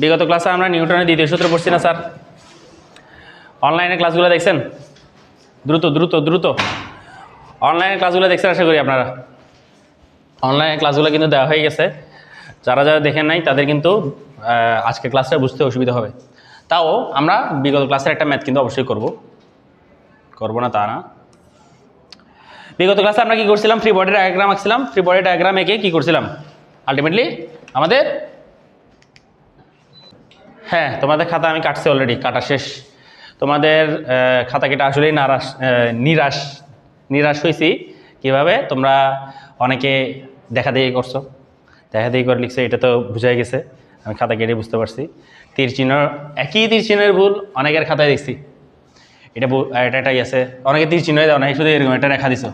বিগত ক্লাসে আমরা নিউটনের দ্বিতীয় সূত্র পড়ছি না স্যার? অনলাইনে ক্লাসগুলো দেখছেন? দ্রুত দ্রুত দ্রুত অনলাইনে ক্লাসগুলো দেখছেন আশা করি আপনারা। অনলাইনে ক্লাসগুলো কিন্তু দেওয়া হয়ে গেছে, যারা যারা দেখেন নাই তাদের কিন্তু আজকে ক্লাসটা বুঝতে অসুবিধা হবে। তাও আমরা বিগত ক্লাসের একটা ম্যাথ কিন্তু অবশ্যই করবো না তা না। বিগত ক্লাসে আমরা কি করছিলাম? ফ্রি বডি ডায়াগ্রাম আঁকছিলাম। ফ্রি বডি ডায়াগ্রাম এঁকে কি করছিলাম আলটিমেটলি আমাদের, হ্যাঁ তোমাদের খাতা আমি কাটছি অলরেডি, কাটা শেষ। তোমাদের খাতা কেটে আসলেই নিরাশ হয়েছি। কীভাবে তোমরা অনেকে দেখি করছো, দেখি করে লিখছো, এটা তো বুঝাই গেছে। আমি খাতা কেটে বুঝতে পারছি তীর চিহ্ন, একই তীর চিহ্নের ভুল অনেকের খাতায় দেখছি। এটাই আছে, অনেকে তীর চিহ্ন দেয়, অনেকে শুধু এরকম একটা রেখা দিছো।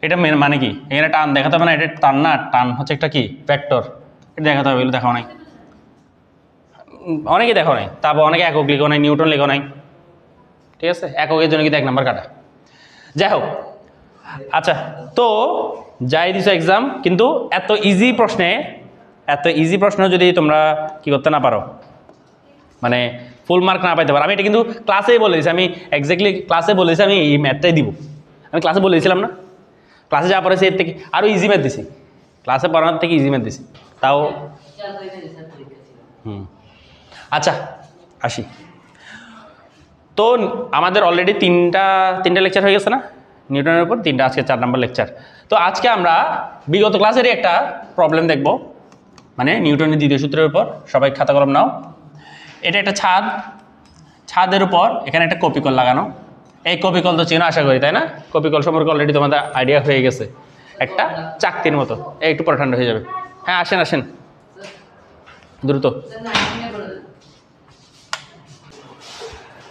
এটা মানে কি? এখানে টান দেখাতে হবে না, এটা টান না, টান হচ্ছে একটা কি ভেক্টর, এটা দেখাতে হবে। এগুলো দেখাও নাই, অনেকে দেখো নাই। তারপর অনেকে একক লিখো নাই, নিউটন লিখো নাই, ঠিক আছে? এককের জন্য কিন্তু 1 নাম্বার কাটা। যাই হোক, আচ্ছা তো যাই দিছো এক্সাম, কিন্তু এত ইজি প্রশ্ন যদি তোমরা কি করতে না পারো, মানে ফুল মার্ক না পাইতে পারো। আমি এটা কিন্তু ক্লাসেই বলে দিয়েছি, আমি এক্স্যাক্টলি ক্লাসে বলে দিয়েছি আমি এই ম্যাথটাই দিব। আমি ক্লাসে বলে দিয়েছিলাম না? ক্লাসে যা পড়েছি এর থেকে আরও ইজি ম্যাথ দিছি, ক্লাসে পড়ানোর থেকে ইজি ম্যাথ দিছি তাও। আচ্ছা আসি তো, আমাদের অলরেডি তিনটা লেকচার হয়ে গেছে না নিউটনের উপর? 3টা, আজকে 4 নাম্বার লেকচার। তো আজকে আমরা বিগত ক্লাসেরই একটা প্রবলেম দেখব, মানে নিউটনের দ্বিতীয় সূত্রের উপর। সবাই খাতা কলম নাও। এটা একটা ছাদের উপর এখানে একটা কপিকল লাগানো। এই কপিকল তো চেনো আশা করি, তাই না? কপিকল সম্পর্কে অলরেডি তোমাদের আইডিয়া হয়ে গেছে, একটা চাকতির মতো। একটু পরে ঠান্ডা হয়ে যাবে। হ্যাঁ আসেন দ্রুত।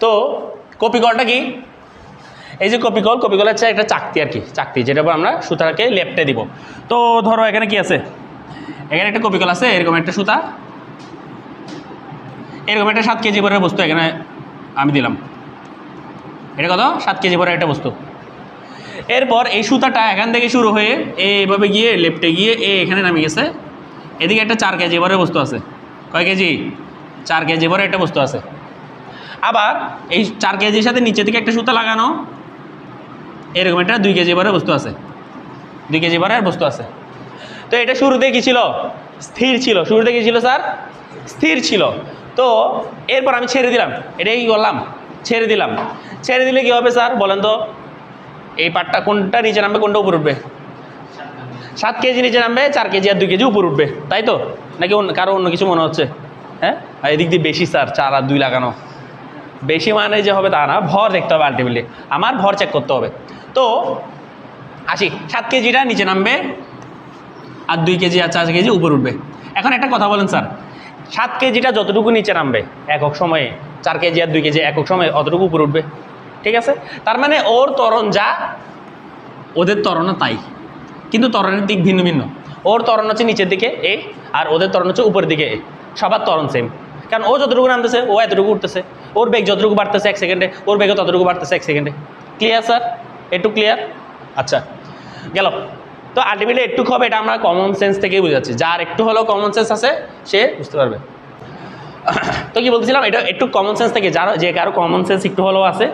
তো কপিকলটা কি? এই যে কপিকল হচ্ছে একটা চাকতি আর কি, চাকতি যেটার উপর আমরা সুতাকে লেপটে দিব। তো ধরো এখানে কি আছে, এখানে একটা কপিকল আছে, এরকম একটা সুতা, এরকম একটা 7 কেজি ভরের বস্তু এখানে আমি দিলাম। এটা কত? 7 কেজি ভরের একটা বস্তু। এরপর এই সুতাটা এখান থেকে শুরু হয়ে এইভাবে গিয়ে লেপটে গিয়ে এখানে নামে গেছে। এদিকে একটা 4 কেজি ভরের বস্তু আছে। কয় কেজি? 4 কেজি ভরের একটা বস্তু আছে। আবার এই 4 কেজির সাথে নিচে থেকে একটা সুতা লাগানো, এরকম একটা 2 কেজি ভরের বস্তু আছে। 2 কেজি ভরের বস্তু আছে। তো এটা শুরুতে কি ছিল? স্থির ছিল। শুরুতে কি ছিল স্যার? স্থির ছিল। তো এরপর আমি ছেড়ে দিলাম। এটা কি করলাম? ছেড়ে দিলাম। ছেড়ে দিলে কি হবে স্যার বলেন তো? এই পাটটা কোনটা নিচে নামবে, কোনটা উপর উঠবে? 7 কেজি নিচে নামবে, 4 কেজি আর 2 কেজি উপর উঠবে, তাই তো? নাকি কারো অন্য কিছু মনে হচ্ছে? হ্যাঁ, এদিক দিয়ে বেশি স্যার, 4 আর 2 লাগানো বেশি মানে যে হবে তা না, ভর দেখতে হবে আলটিমেটলি, আমার ভর চেক করতে হবে। তো আসি, 7 কেজিটা নিচে নামবে আর 2 কেজি আর 4 কেজি উপর উঠবে। এখন একটা কথা বলেন স্যার, 7 কেজিটা যতটুকু নিচে নামবে একক সময়ে, 4 কেজি আর 2 কেজি একক সময়ে অতটুকু উপর উঠবে, ঠিক আছে? তার মানে ওর ত্বরণ যা, ওদের ত্বরণও তাই, কিন্তু ত্বরণের দিক ভিন্ন ভিন্ন। ওর ত্বরণ হচ্ছে নিচের দিকে এ, আর ওদের ত্বরণ হচ্ছে উপরের দিকে এ। সবার ত্বরণ সেম, কারণ ও যতটুকু নামতেছে ও এতটুকু উঠতেছে। ওর বেগ যতটুকু বাড়তেছে 1 সেকেন্ডে, ওর বেগও ততটুকু বাড়তেছে 1 সেকেন্ডে। Clear sir? একটু ক্লিয়ার? আচ্ছা গেল। তো আলটিমেটলি একটু হবে, এটা আমরা কমন সেন্স থেকেই বুঝাচ্ছি। যার একটু হলেও কমন সেন্স আছে সে বুঝতে পারবে। তো কি বলতেছিলাম, এটা একটু কমন সেন্স থেকে, যে কারো কমন সেন্স একটু হলেও আছে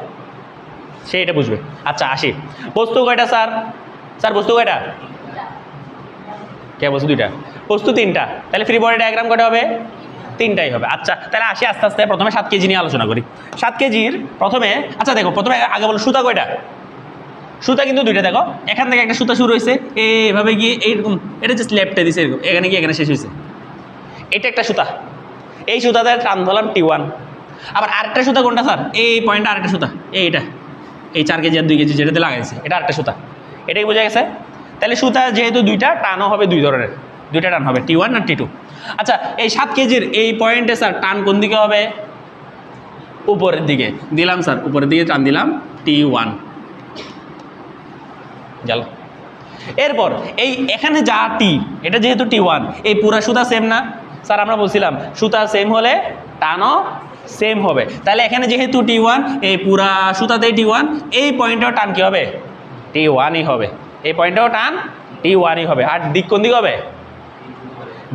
সে এটা বুঝবে। আচ্ছা আসি, বস্তু কয়টা স্যার? স্যার বস্তু কয়টা? কে বস্তু? 2টা। বস্তু 3টা, তাহলে ফ্রি বডি ডায়াগ্রাম কয়টা হবে? 3টাই হবে। আচ্ছা তাহলে আসি আস্তে আস্তে, প্রথমে 7 কেজি নিয়ে আলোচনা করি। 7 কেজির প্রথমে, আচ্ছা দেখো প্রথমে আগে বলো সুতা কয়টা? সুতা কিন্তু 2টা। দেখো এখান থেকে একটা সুতা শুরু হয়েছে, এইভাবে গিয়ে এইরকম, এটা জাস্ট লেফটে দিছে এরকম, এখানে গিয়ে এখানে শেষ হয়েছে। এটা একটা সুতা, এই সুতাতে টান ধরলাম T1। আবার আরেকটা সুতা কোনটা স্যার? এই পয়েন্টটা আরেকটা সুতা, এইটা, এই 4 কেজি আর 2 কেজি যেটাতে লাগাইছে এটা আরেকটা সুতা। এটাই বোঝা গেছে? তাহলে সুতা যেহেতু 2টা, টানও হবে 2 ধরনের, 2টা টান হবে, T1 আর T2। আচ্ছা এই 7 কেজির এই পয়েন্টে স্যার টান কোন দিকে হবে? উপরের দিকে দিলাম স্যার, উপরের দিকে টান দিলাম, T1 গেল। এরপর এই এখানে যা টি, এটা যেহেতু T1, এই পুরা সুতা সেম না স্যার? আমরা বলছিলাম সুতা সেম হলে টানও সেম হবে। তাহলে এখানে যেহেতু T1, এই পুরা সুতাতেই T1, এই পয়েন্টেও টান কি হবে? T1ই হবে। এই পয়েন্টেও টান T1ই হবে। আর দিক কোন দিকে হবে?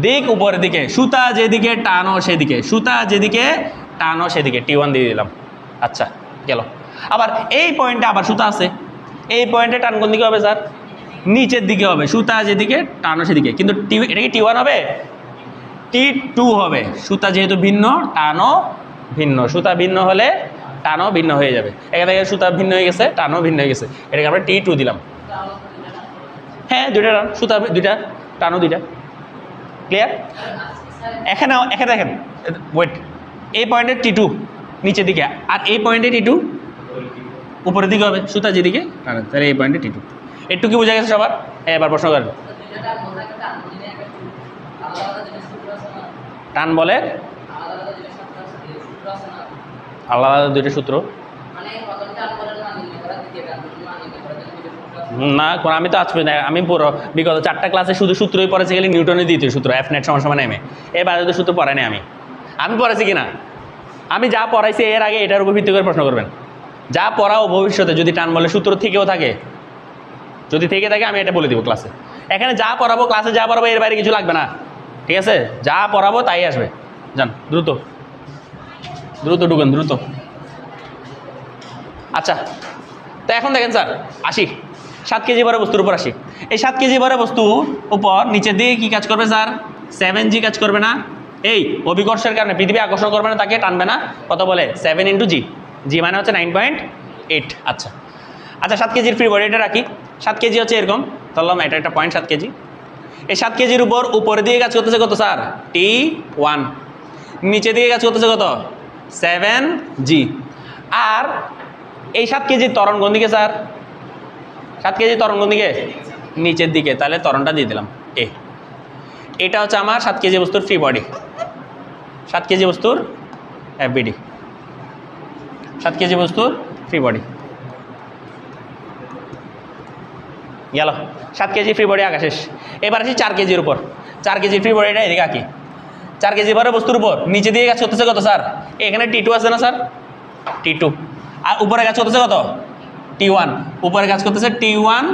দিক উপরের দিকে, সুতা যেদিকে টানো সেদিকে, সুতা যেদিকে টানো সেদিকে, T1 দিয়ে দিলাম। আচ্ছা গেল। আবার এই পয়েন্টে আবার সুতা আছে, এই পয়েন্টে টান কোন দিকে হবে স্যার? নিচের দিকে হবে, সুতা যেদিকে টানো সেদিকে। কিন্তু এটা কি T1 হবে? T2 হবে। সুতা যেহেতু ভিন্ন, টানো ভিন্ন। সুতা ভিন্ন হলে টানো ভিন্ন হয়ে যাবে। এখানে থেকে সুতা ভিন্ন হয়ে গেছে, টানো ভিন্ন হয়ে গেছে, এটাকে আমরা T2 দিলাম। হ্যাঁ দুইটা টান, সুতা দুইটা, টানো দুইটা। ক্লিয়ার? এখানে দেখেন, ওয়েট, এই পয়েন্টে T2 নিচের দিকে, আর এই পয়েন্টে T2 উপরের দিকে হবে, সুতা যেদিকে টানো, তাহলে এই পয়েন্টে T2। একটু কি বোঝা গেছে সবার? হ্যাঁ, এবার প্রশ্ন করেন। টান বলে আলাদা দুইটা সূত্র না, আমি তো আজকে আমি পুরো বিগত 4টা ক্লাসে শুধু সূত্রই পড়েছি, গেলে নিউটনের দ্বিতীয় সূত্র, F net = ma। এবার তো সূত্র পড়াই না আমি পড়াইছি কিনা? আমি যা পড়াইছি এর আগে এটার উপর ভিত্তি করে প্রশ্ন করবেন। যা পড়াও ভবিষ্যতে যদি টান বলে সূত্র থেকেও থাকে, যদি থেকে থাকে আমি এটা বলে দিব ক্লাসে। এখানে যা পড়াবো, ক্লাসে যা পড়াবো এর বাইরে কিছু লাগবে না, ঠিক আছে? যা পড়াবো তাই আসবে। যান দ্রুত দ্রুত ঢুকেন, দ্রুত। আচ্ছা, তো এখন দেখেন স্যার, আসি 7 কেজি ভরের বস্তুর উপর আসি। এই 7 কেজি ভরের বস্তুর উপর নিচের দিকে কী কাজ করবে স্যার? 7G কাজ করবে না? এই অভিকর্ষের কারণে পৃথিবী আকর্ষণ করবে না, তাকে টানবে না। কত বলে? 7 × G। G মানে হচ্ছে 9.8। আচ্ছা আচ্ছা, 7 কেজির ফ্রি বডি এটা রাখি। 7 কেজি হচ্ছে এরকম, ধরলাম এটা একটা পয়েন্ট 7 কেজি। এই 7 কেজির উপর উপরের দিকে কাজ করতেছে কত স্যার? T1। নিচে দিকে কাজ করতেছে কত? 7G। আর এই 7 কেজির ত্বরণ কোন দিকে স্যার? 7 কেজির ত্বরণ কোন দিকে? নিচের দিকে। তাহলে ত্বরণটা দিয়ে দিলাম এ। এটা হচ্ছে আমার 7 কেজি বস্তুর ফ্রি বডি, 7 কেজি বস্তুর FBD, 7 কেজি বস্তুর ফ্রি বডি গেল। 7 কেজি ফ্রি বডি আঁকা শেষ। এবার আসি 4 কেজির উপর। 4 কেজি ফ্রি বডিটা এদিকে আঁকি। 4 কেজি ভরের বস্তুর উপর নিচে দিয়ে কাজ করতেছে কত স্যার? এখানে T2 আছে না স্যার? T2। আর উপরে কাজ করতেছে কত? T1। উপরে কাজ করতেছে T1,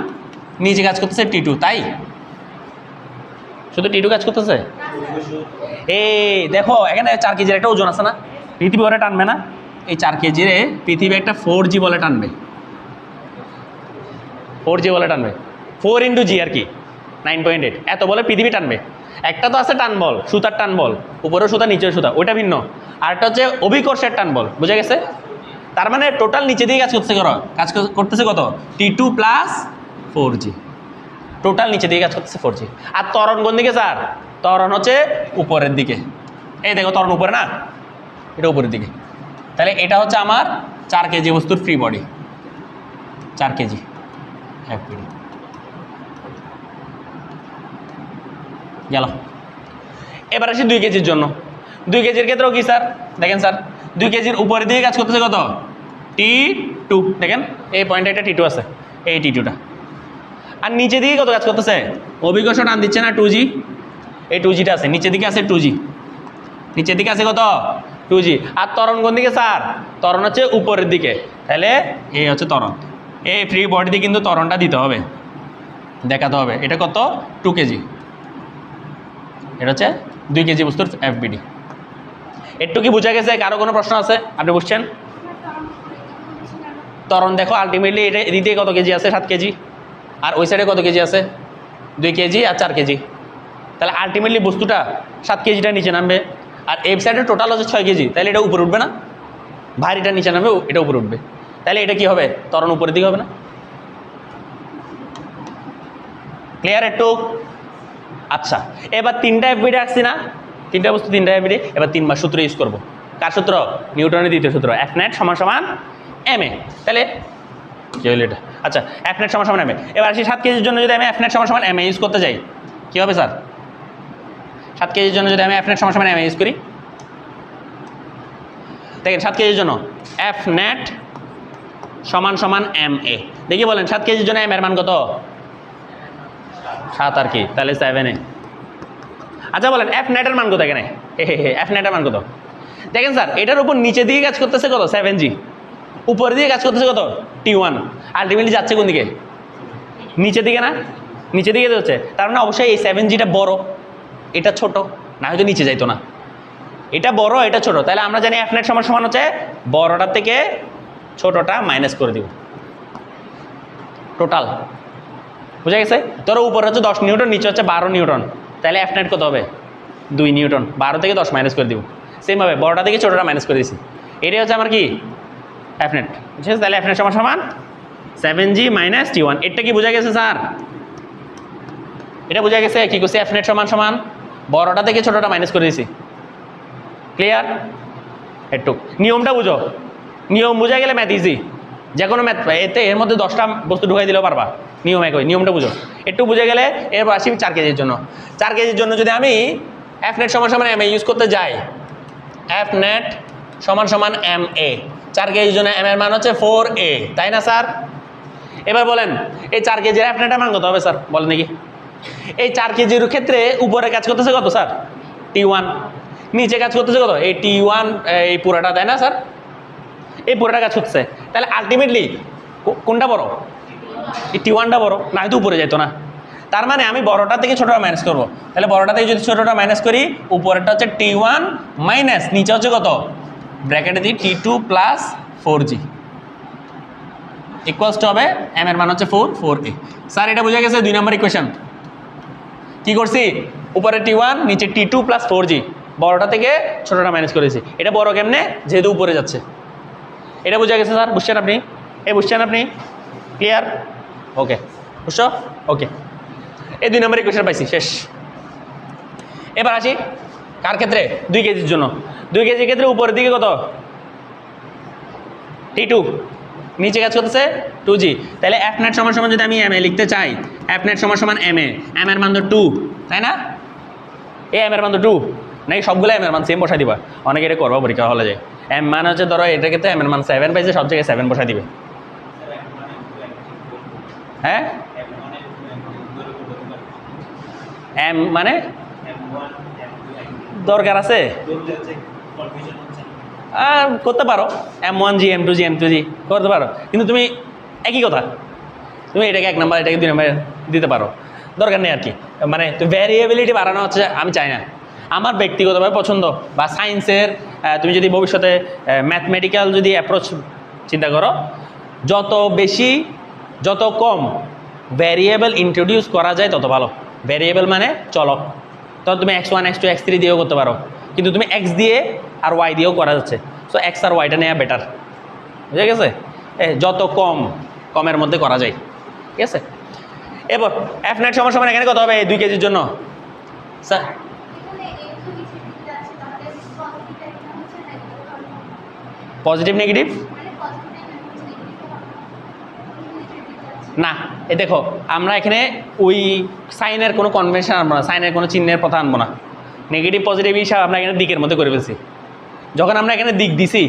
নিচে কাজ করতেছে T2, তাই? শুধু T2 কাজ করতেছে? এই দেখো এখানে 4 কেজির একটা ওজন আছে না, পৃথিবী ওরা টানবে না। এই 4 কেজির পৃথিবী একটা 4G বলে টানবে, 4G বলে টানবে, 4 × G আর কি, 9.8 এত বলে পৃথিবী টানবে। একটা তো আছে টান বল, সুতার টান বল, উপরেও সুতা নিচেও সুতা, ওইটা ভিন্ন। আরেকটা হচ্ছে অভিকর্ষের টান বল, বুঝা গেছে? তার মানে টোটাল নিচে দিয়ে কাজ করতেছে কত? T2 + 4G। টোটাল নিচে দিয়ে কাজ করতেছে 4G। আর ত্বরণ কোন দিকে স্যার? ত্বরণ হচ্ছে উপরের দিকে। এই দেখো ত্বরণ উপরে না, এটা উপরের দিকে। তাহলে এটা হচ্ছে আমার 4 কেজি বস্তুর ফ্রি বডি, 4 কেজি FBD গেল। এবার আসি 2 কেজির জন্য। 2 কেজির ক্ষেত্রেও কি স্যার? দেখেন স্যার, 2 কেজির উপরের দিকে কাজ করতেছে কত? T2। দেখেন এই পয়েন্টে একটা T2 আছে, এই T2টা। আর নিচে দিকে কত কাজ করতেছে? অভিকর্ষ টান দিচ্ছে না 2G, এই 2Gটা আছে, নিচের দিকে আছে 2G, নিচের দিকে আছে কত? 2G। আর ত্বরণ কোন দিকে স্যার? ত্বরণ হচ্ছে উপরের দিকে। তাহলে এই হচ্ছে ত্বরণ। এই ফ্রি বডিতে কিন্তু ত্বরণটা দিতে হবে, দেখাতে হবে। এটা কত? 2 কেজি। এটা হচ্ছে 2 কেজি বস্তুর FBD। একটু কি বোঝা গেছে? কারো কোনো প্রশ্ন আছে? আপনি বুঝছেন? ত্বরণ দেখো আলটিমেটলি এটা এদিকে কত কেজি আছে? 7 কেজি। আর ওই সাইডে কত কেজি আছে? 2 কেজি আর 4 কেজি। তাহলে আলটিমেটলি বস্তুটা 7 কেজিটা নিচে নামবে, আর এই সাইডে টোটাল হচ্ছে 6 কেজি। তাহলে এটা উপরে উঠবে না? ভারীটা নিচে নামবে, এটা উপরে উঠবে। তাহলে এটা কি হবে? ত্বরণ উপরের দিকে হবে না? ক্লিয়ার একটু? আচ্ছা, এবার 3টা FBD আসছি না, 3টা বস্তু 3টা FBD। এবার 3বার সূত্র ইউজ করবো। কার সূত্র? নিউটনের দ্বিতীয় সূত্র, F net = ma। তাহলে কি হলো এটা? আচ্ছা, F net = ma। এবার আসি 7 কেজির জন্য যদি আমি F net = ma ইউজ করতে যাই, কী হবে স্যার? 7 কেজির জন্য যদি আমি F net = ma ইউজ করি, দেখেন 7 কেজির জন্য F net = ma। দেখি বলেন 7 কেজির জন্য m এর মান কত? 7 আর কি, তাহলে 7a। আচ্ছা বলেন F net এর মান কত এখানে? F net এর মান কত? দেখেন স্যার, এটার উপর নিচে দিকে কাজ করতেছে কত? 7G। উপরের দিকে কাজ করতেছে কত? T1। আলটিমেটলি যাচ্ছে কোন দিকে? নিচের দিকে না? নিচের দিকে যাচ্ছে। তার মানে অবশ্যই এই 7Gটা বড়, এটা ছোট, না হয়তো নিচে যাইতো না। এটা বড়, এটা ছোট, তাহলে আমরা জানি এফ নেট সমান সমান হচ্ছে বড়টা থেকে ছোটটা মাইনাস করে দিব টোটাল। বুঝা গেছে? ধরো উপরে হচ্ছে 10 নিউটন, নিচে হচ্ছে 12 নিউটন, তাহলে এফ নেট কত হবে? 2 নিউটন। 12 থেকে 10 মাইনাস করে দিব। সেমভাবে বড়টা থেকে ছোটটা মাইনাস করে দিয়েছি। এটাই হচ্ছে আমার কি এফ নেট। বুঝছে? তাহলে এফ নেট সমান সমান 7g মাইনাস T1। এটা কি বোঝা গেছে স্যার? এটা বোঝা গেছে কি করছি? এফ নেট সমান সমান বড়টা থেকে ছোটটা মাইনাস করে দিয়েছি। ক্লিয়ার? একটু নিয়মটা বুঝো, নিয়ম বোঝা গেলে ম্যাথ ইজি। যে কোনো ম্যাথ এতে এর মধ্যে 10টা বস্তু ঢুকাই দিলেও পারবা, নিয়ম একই। নিয়মটা বুঝো, একটু বুঝে গেলে এরপর আসি 4 কেজির জন্য। 4 কেজির জন্য যদি আমি এফ নেট সমান সমান এম এ ইউজ করতে যাই, এফ নেট সমান সমান এম এ, 4 কেজির জন্য এম এর মান হচ্ছে 4a, তাই না স্যার? এবার বলেন এই 4 কেজির এফ নেটের মান কত হবে স্যার? বলেন দেখি। এই 4 কেজির ক্ষেত্রে উপরে কাজ করতেছে কত স্যার? T1। নিচে কাজ করতেছে কত? এই T1, এই পুরাটা, তাই না স্যার? এই পুরাটা কাজ করতেছে। তাহলে আলটিমেটলি কোনটা বড়? এই T1টা বড়, না হয়তো উপরে যেত না। তার মানে আমি বড়টা থেকে ছোটটা মাইনাস করবো। তাহলে বড়টা থেকে যদি ছোটটা মাইনাস করি, উপরেরটা হচ্ছে T1 মাইনাস নিচে হচ্ছে কত? ব্র্যাকেটে দিই T2 plus 4g equals to হবে এম এর মান হচ্ছে 4a। স্যার এটা বোঝা গেছে 2 নম্বর ইকুয়েশন। কি করছি? উপরে T1 নিচে T2 প্লাস 4g, বড়টা থেকে ছোটটা মাইনাস করেছি। এটা বড় কেমনে? যেহেতু উপরে যাচ্ছে। এটা বোঝা গেছে স্যার? বুঝছেন আপনি? বুঝছেন আপনি? ক্লিয়ার? ওকে, বুঝছো? ওকে, এই 2 নম্বর ইকুয়েশন পাইছি, শেষ। এবার আসি কার ক্ষেত্রে? 2 কেজির জন্য। 2 কেজির ক্ষেত্রে উপরের দিকে কত? T2, নিচে কাজ করতেছে 2g। তাহলে এফ নেট সমান সমান যদি আমি এম এ লিখতে চাই, এফ নেট সমান সমান এম এ, এম এর মান তো 2, তাই না? এই এম এর মান তো 2, নাকি সবগুলো এম এর মান সেম বসাই দিবা? অনেকে এটা করবো পরীক্ষা হলে যায়। এম মান হচ্ছে ধরো এটা ক্ষেত্রে এম এর মান 7 পাইছে, সব জায়গায় 7 বসাই দিবে। হ্যাঁ, এম মানে দরকার আছে করতে পারো, M1G M2G M2G করতে পারো, কিন্তু তুমি একই কথা, তুমি এটাকে 1 নাম্বার এটাকে 2 নাম্বার দিতে পারো, দরকার নেই আর কি। মানে ভ্যারিয়েবিলিটি বাড়ানো হচ্ছে আমি চাই না, আমার ব্যক্তিগতভাবে পছন্দ। বা সায়েন্সের তুমি যদি ভবিষ্যতে ম্যাথমেটিক্যাল যদি অ্যাপ্রোচ চিন্তা করো, যত বেশি যত কম ভ্যারিয়েবল ইন্ট্রোডিউস করা যায় তত ভালো। ভ্যারিয়েবল মানে চলক, তখন তুমি x1 x2 x3 দিয়েও করতে পারো, কিন্তু তুমি x দিয়ে আর y দিয়েও করা যাচ্ছে। সো x আর ওয়াইটা নেওয়া বেটার। বুঝে গেছে? যত কমের মধ্যে করা যায়, ঠিক আছে? এবার এফ নেট সমান সমান এখানে কত হবে 2 কেজির জন্য? স্যার পজিটিভ নেগেটিভ না, এ দেখো আমরা এখানে ওই সাইনের কোনো কনভেনশন আনবো না, সাইনের কোনো চিহ্নের কথা আনবো না। নেগেটিভ পজিটিভ হিসাব আমরা এখানে দিকের মধ্যে করে ফেলছি। যখন আমরা এখানে দিক দিছি,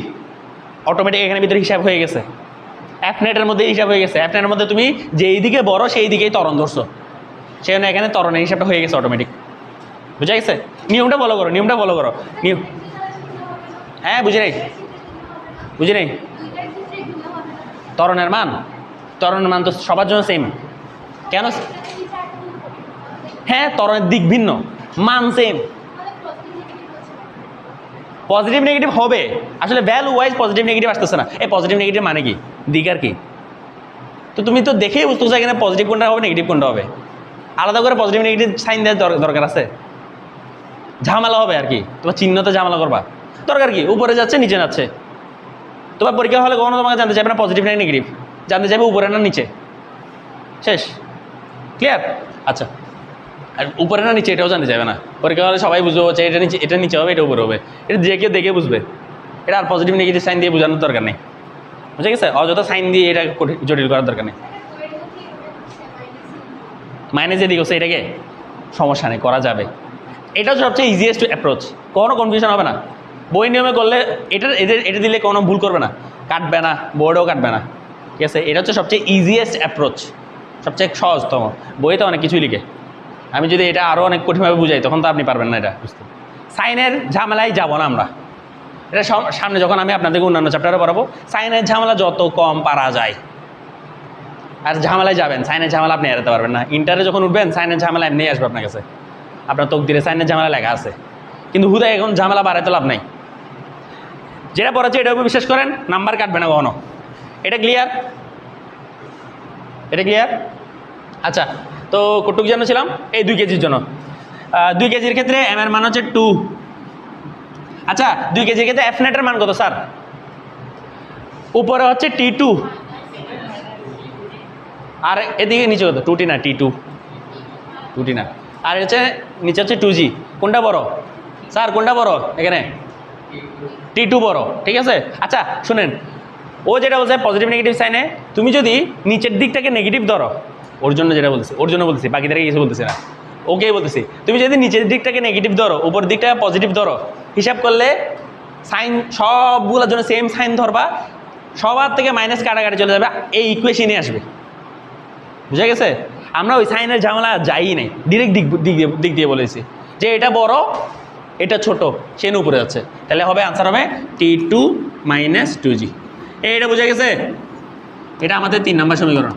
অটোমেটিক এখানে ভিতরে হিসাব হয়ে গেছে, এফ নেটের মধ্যে হিসাব হয়ে গেছে। এফ নেটের মধ্যে তুমি যেই দিকে বড় সেই দিকেই ত্বরণ ধরছো, সেই জন্য এখানে ত্বরণের হিসাবটা হয়ে গেছে অটোমেটিক। বুঝা গেছে? নিয়মটা ফলো করো, নিয়মটা ফলো করো। নিয়ম, হ্যাঁ বুঝি নাই, বুঝি নাই। ত্বরণের মান তো সবার জন্য সেম। কেন? হ্যাঁ, ত্বরণের দিক ভিন্ন, মান সেম। পজিটিভ নেগেটিভ হবে, আসলে ভ্যালু ওয়াইজ পজিটিভ নেগেটিভ আসতেছে না। এই পজিটিভ নেগেটিভ মানে কি? দিক আর কি। তো তুমি তো দেখেই বুঝতেছো এখানে পজিটিভ কোনটা হবে নেগেটিভ কোনটা হবে। আলাদা করে পজিটিভ নেগেটিভ সাইন দেওয়ার দরকার আছে? ঝামেলা হবে আর কি, তোমার চিহ্নতে ঝামেলা করবা। দরকার কি? উপরে যাচ্ছে নিচে যাচ্ছে। তোমার পরীক্ষা হলে কখনো তোমাকে জানতে চাইবে না পজিটিভ না নেগেটিভ, জানতে চাইবে উপরে না নিচে। শেষ, ক্লিয়ার? আচ্ছা, আর উপরে না নিচে এটাও জানতে চাইবে না। পরীক্ষা হলে সবাই বুঝবে হচ্ছে এটা নিচে হবে, এটা উপরে হবে, এটা যে কেউ দেখে বুঝবে। এটা আর পজিটিভ নেগেটিভ সাইন দিয়ে বোঝানোর দরকার নেই। বুঝে গেছে? অযথা সাইন দিয়ে এটা জটিল করার দরকার নেই। মাইনাস যে দিক হচ্ছে এটাকে সমস্যা নেই, করা যাবে। এটা সবচেয়ে ইজিয়েস্ট অ্যাপ্রোচ, কোনো কনফিউশন হবে না। বই নিয়মে করলে এটা দিলে কোনো ভুল করবে না, কাটবে না, বোর্ডেও কাটবে না, ঠিক আছে? এটা হচ্ছে সবচেয়ে ইজিয়েস্ট অ্যাপ্রোচ, সবচেয়ে সহজতম। বইতে অনেক কিছুই লিখে, আমি যদি এটা আরও অনেক কঠিনভাবে বুঝাই তখন তো আপনি পারবেন না এটা বুঝতে। সাইনের ঝামেলায় যাব না আমরা, এটা সামনে যখন আমি আপনাদেরকে অন্যান্য চ্যাপ্টারে পড়াবো। সাইনের ঝামেলা যত কম পারা যায়, আর ঝামেলায় যাবেন, সাইনের ঝামেলা আপনি এড়াতে পারবেন না। ইন্টারে যখন উঠবেন সাইনের ঝামেলা এমনি আসবে আপনার কাছে। আপনার তকদিরে সাইনের ঝামেলা লেখা আছে, কিন্তু হুদায় এখন ঝামেলা বাড়াইতে লাভ নাই। যেটা পড়াচ্ছে এটার উপর বিশ্বাস করেন, নাম্বার কাটবে না কখনো। এটা ক্লিয়ার? এটা ক্লিয়ার? আচ্ছা, তো কটুক জন্য ছিলাম এই 2 কেজির জন্য। 2 কেজির ক্ষেত্রে এম এর মান হচ্ছে 2। আচ্ছা, 2 কেজির ক্ষেত্রে এফ নেটের মান কত স্যার? উপরে হচ্ছে T2 আর এদিকে নিচে কত? 2T না, T2, 2T না। আর হচ্ছে নিচে হচ্ছে 2G। কোনটা বড় স্যার? কোনটা বড় এখানে? T2 বড়, ঠিক আছে। আচ্ছা শুনেন, ও যেটা বলছে পজিটিভ নেগেটিভ সাইনে তুমি যদি নিচের দিকটাকে নেগেটিভ ধরো, ওর জন্য যেটা বলছি, ওর জন্য বলছি, বাকিদেরকে কিছু বলতেছি না, ওকেই বলতেছি। তুমি যদি নিচের দিকটাকে নেগেটিভ ধরো, উপর দিকটা পজিটিভ ধরো, হিসাব করলে সাইন সবগুলোর জন্য সেম সাইন ধরবা, সবার থেকে মাইনাস কাটাকাটি চলে যাবে, এই ইকুয়েশনই আসবে। বুঝা গেছে? আমরা ওই সাইনের ঝামেলা যাই নাই, ডিরেক্ট দিক দিয়ে বলেছি যে এটা বড় এটা ছোট, সেন উপরে যাচ্ছে, তাহলে হবে আনসার হবে T2 - 2G। এইটা বোঝা গেছে? এটা আমাদের 3 নম্বর সমীকরণ।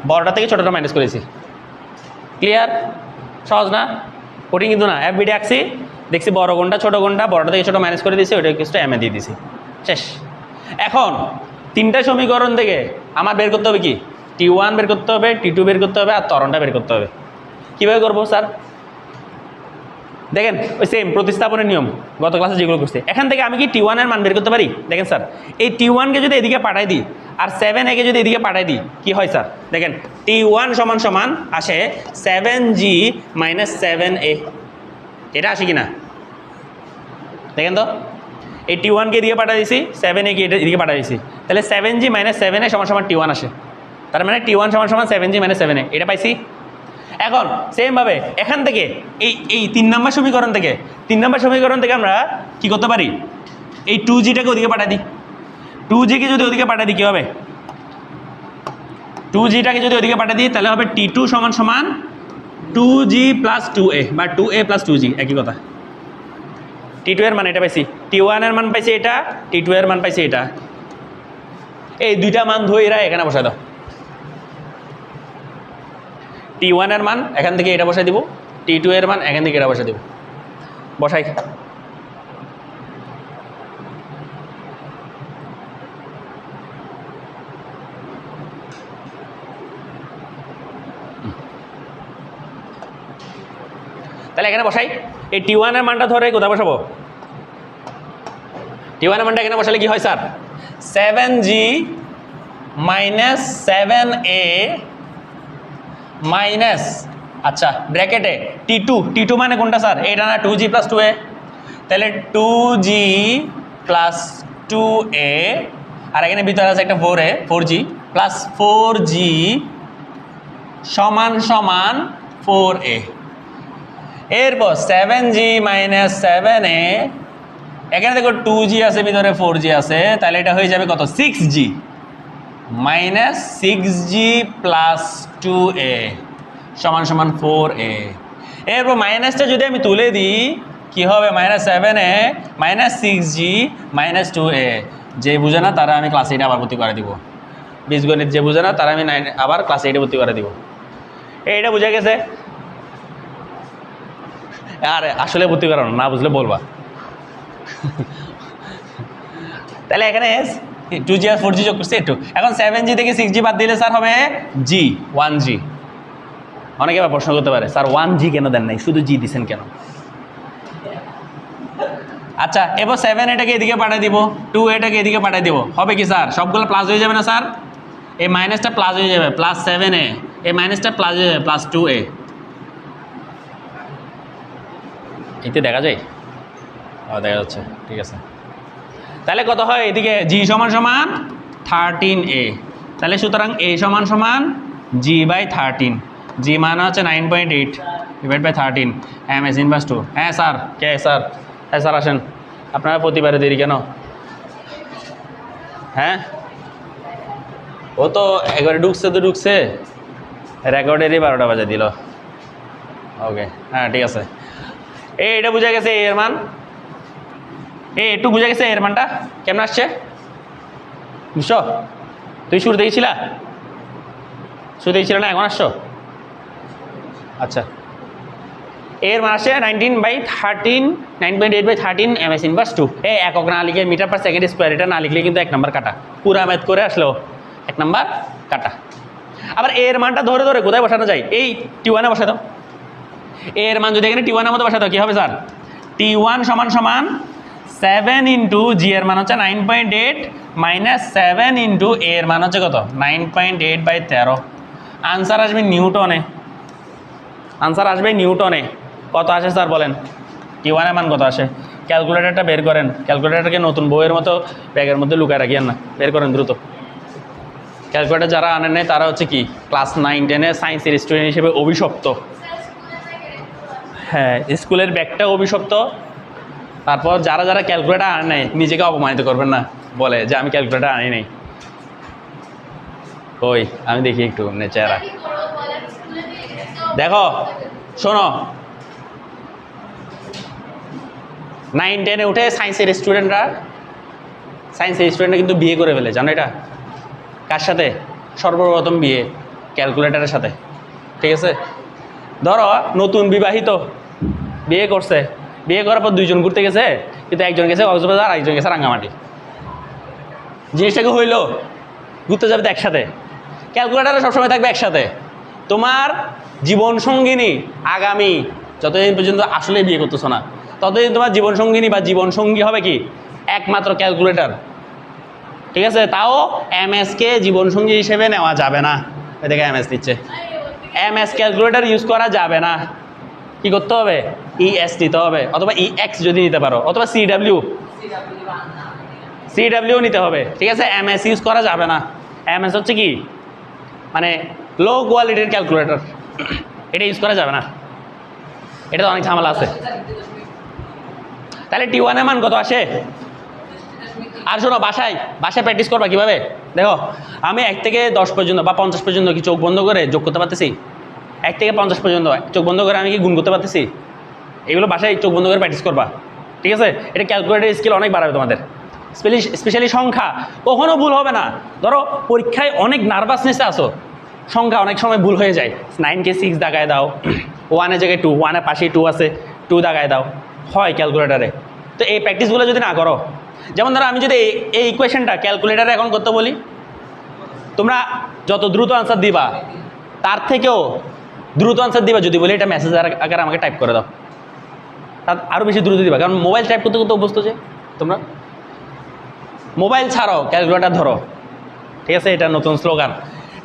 বড়টা থেকে ছোটটা মাইনাস করেছি। ক্লিয়ার? সহজ না? কঠিন কিন্তু না। FBD আঁকছি, দেখছি বড় কোনটা ছোট কোনটা, বড়টা থেকে ছোট মাইনাস করে দিয়েছি, ওইটা কিছু এমএ দিয়ে দিয়েছি, শেষ। এখন 3টা সমীকরণ থেকে আমার বের করতে হবে কি? T1 বের করতে হবে, T2 বের করতে হবে, আর ত্বরণটা বের করতে হবে। কীভাবে করবো স্যার? দেখেন ওই সেম প্রতিস্থাপনের নিয়ম গত ক্লাসে যেগুলো করছে, এখান থেকে আমি কি T1 এর মান বের করতে পারি? দেখেন স্যার, এই T1কে যদি এদিকে পাঠাই দিই আর 7A কে যদি এদিকে পাঠাই দিই, কি হয় স্যার? দেখেন T1 সমান আসে 7G - 7A। এটা আসে কি না? দেখেন তো, এই T1কে এদিকে পাঠিয়ে দিয়েছি, 7A কে এদিকে পাঠিয়ে দিয়েছি, তাহলে 7G - 7A সমান T1 আসে। তার মানে T1 সমান 7G - 7A, এটা পাইছি। এখন সেমভাবে এখান থেকে এই 3 নম্বর সমীকরণ থেকে আমরা কি করতে পারি? এই 2Gটাকে ওদিকে পাঠিয়ে দিই। 2Gকে যদি ওদিকে পাঠিয়ে দিই কী হবে? 2Gটাকে যদি ওদিকে পাঠিয়ে দিই তাহলে হবে T2 সমান 2G + 2A বা 2A + 2G, একই কথা। T2 এর মান এটা পাইছি, T1 এর মান পাইছি এটা, T2 এর মান পাইছি এটা। এই দুইটা মান ধরে এখানে বসাই দাও। T1 এর মান এখান থেকে এটা বসাই দিব, T2 এর মান এখান থেকে এটা বসাই দিব। বসাই। তাহলে এখানে বসাই। এই T1 এর মানটা ধরে কোথায় বসাবো? T1 এর মানটা এখানে বসালে কি হয় স্যার? 7G - 7A মাইনাস, আচ্ছা ব্র্যাকেটে T2 মানে কোনটা স্যার? এটা না, 2G + 2A, তাহলে 2G + 2A, আর এখানে ভিতরে আছে একটা 4G + 4G সমান 4A। এরপর 7G - 7A, এখানে দেখো 2G আছে ভিতরে 4G আছে, তাহলে এটা হয়ে যাবে কত? 6G - 6G + 2A সমান 4A। এরপর মাইনাসটা যদি আমি তুলে দিই কি হবে? -7A - 6G - 2A। যে বুঝে না তারা আমি ক্লাস 8 আবার ভর্তি করে দিব। বীজগণিত যে বুঝে না তারা আমি আবার ক্লাস 8 ভর্তি করে দিব। এইটা বুঝে গেছে? আরে আসলে ভর্তি করানো না বুঝলে বলবা। তাহলে এখানে 2G আর 4G যোগ করছে একটু। এখন 7G থেকে 6G বাদ দিলে স্যার হবে 1G। অনেকে আবার প্রশ্ন করতে পারে, স্যার 1G কেন দেন নাই, শুধু G দিচ্ছেন কেন? আচ্ছা, এবার 7Aটাকে এদিকে পাঠিয়ে দিব, 2Aটাকে এদিকে পাঠিয়ে দিব, হবে কি স্যার? সবগুলো প্লাস হয়ে যাবে না স্যার? এই মাইনাসটা প্লাস হয়ে যাবে, +7A, এই মাইনাসটা প্লাস হয়ে যাবে, +2A। এতে দেখা যায়? দেখা যাচ্ছে, ঠিক আছে। তাহলে কত হয়? এদিকে G সমান 13A, তাহলে সুতরাং A সমান G/13। G মান হচ্ছে 9.8 / 13 MS ইনভার্স 2। হ্যাঁ স্যার, কে স্যার? হ্যাঁ স্যার আসেন। আপনারা প্রতিবারে দেরি কেন? হ্যাঁ, ও তো একবারে ঢুকছে রেকর্ডেরই 12টা বাজে দিল। ওকে, হ্যাঁ ঠিক আছে। এটা বুঝা গেছে এর মান, একটু বুঝা গেছে এর মানটা কেমন আসছে? বুঝছো? তুই শুরু দেখেছিলা না, এখন আসছো? আচ্ছা এর মান আসে 9.8/13 ms ইনভার্স 2। এই একক না লিখে মিটার পার সেকেন্ড স্কোয়ার এটা না লিখলে কিন্তু 1 নাম্বার কাটা, পুরা ম্যাথ করে আসলো 1 নাম্বার কাটা। আবার এর মানটা ধরে ধরে কোথায় বসানো যায়, এই T1 এ বসা দাও। এর মান যদি এখানে T1 এর মধ্যে বসা দাও কী হবে স্যার, T1 সমান সমান 7 ইন্টু জি এর মান হচ্ছে 9.8 মাইনাস 7 ইন্টু এর মান হচ্ছে কত 9.8/13। আনসার আসবে নিউটনে, আনসার আসবে নিউটনে। কত আসে স্যার বলেন, T1 এর মান কত আসে? ক্যালকুলেটারটা বের করেন, ক্যালকুলেটারকে নতুন বইয়ের মতো ব্যাগের মধ্যে লুকায় রাখিয়েন না, বের করেন দ্রুত। ক্যালকুলেটার যারা আনেন নাই তারা হচ্ছে কি ক্লাস 9-10 সায়েন্সের স্টুডেন্ট হিসেবে অভিশপ্ত। হ্যাঁ, স্কুলের ব্যাগটা অভিশপ্ত। তারপর যারা যারা ক্যালকুলেটার আনে নাই নিজেকে অপমানিত করবেন না, বলে যে আমি ক্যালকুলেটার আনি নাই। ওই আমি দেখি একটু চেহারা দেখো, শোনো 9-10 উঠে সায়েন্সের স্টুডেন্টরা কিন্তু বিয়ে করে ফেলে, জানো এটা? কার সাথে? সর্বপ্রথম বিয়ে ক্যালকুলেটারের সাথে, ঠিক আছে? ধরো নতুন বিবাহিত বিয়ে করছে, বিয়ে করার পর 2 জন ঘুরতে গেছে, কিন্তু একজন গেছে কক্সবাজার আর একজন গেছে রাঙ্গামাটি। জিনিসটাকে হইলো ঘুরতে যাবে তো একসাথে, ক্যালকুলেটারে সবসময় থাকবে একসাথে। তোমার জীবন সঙ্গিনী আগামী যতদিন পর্যন্ত আসলে বিয়ে করতেছো না ততদিন তোমার জীবন সঙ্গিনী বা জীবন সঙ্গী হবে কি একমাত্র ক্যালকুলেটার, ঠিক আছে? তাও MS-কে জীবন সঙ্গী হিসেবে নেওয়া যাবে না। এদিকে MS দিচ্ছে, MS ক্যালকুলেটার ইউজ করা যাবে না। কি করতে হবে? ES নিতে হবে, অথবা EX যদি নিতে পারো, অথবা CW নিতে হবে, ঠিক আছে? MS ইউজ করা যাবে না। MS হচ্ছে কি মানে লো কোয়ালিটির ক্যালকুলেটর, এটা ইউজ করা যাবে না, এটা তো অনেক ঝামেলা আছে। তাহলে T1 এর মান কত আসে? আর শোনো, বাসায় প্র্যাকটিস করবা কীভাবে দেখো। আমি 1 থেকে 10 পর্যন্ত বা 50 পর্যন্ত কি চোখ বন্ধ করে যোগ করতে পারতেছি? 1 থেকে 50 পর্যন্ত চোখ বন্ধ করে আমি কি গুণ করতে পারতেছি? এগুলো বাসায় চোখ বন্ধ করে প্র্যাকটিস করবা, ঠিক আছে? এটা ক্যালকুলেটর স্কিল অনেক বাড়াবে তোমাদের। স্পেশালি সংখ্যা কখনো ভুল হবে না। ধরো পরীক্ষায় অনেক নার্ভাসনেসে আসো, সংখ্যা অনেক সময় ভুল হয়ে যায়। 9-কে 6 দাগায় দাও, 1-এর জায়গায় 2, 1-এর পাশেই 2 আছে, 2 দাগায় দাও, হয় ক্যালকুলেটারে। তো এই প্র্যাকটিসগুলো যদি না করো, যেমন ধরো আমি যদি এই ইকুয়েশনটা ক্যালকুলেটারে এখন করতে বলি, তোমরা যত দ্রুত আনসার দিবা তার থেকেও দ্রুত আনসার দিবা যদি বলি এটা মেসেজ আকারে আমাকে টাইপ করে দাও, তার আরও বেশি দ্রুত দিবা। কারণ মোবাইল টাইপ করতে করতে অভ্যস্ত যে তোমরা, মোবাইল ছাড়ো ক্যালকুলেটার ধরো, ঠিক আছে? এটা নতুন স্লোগান।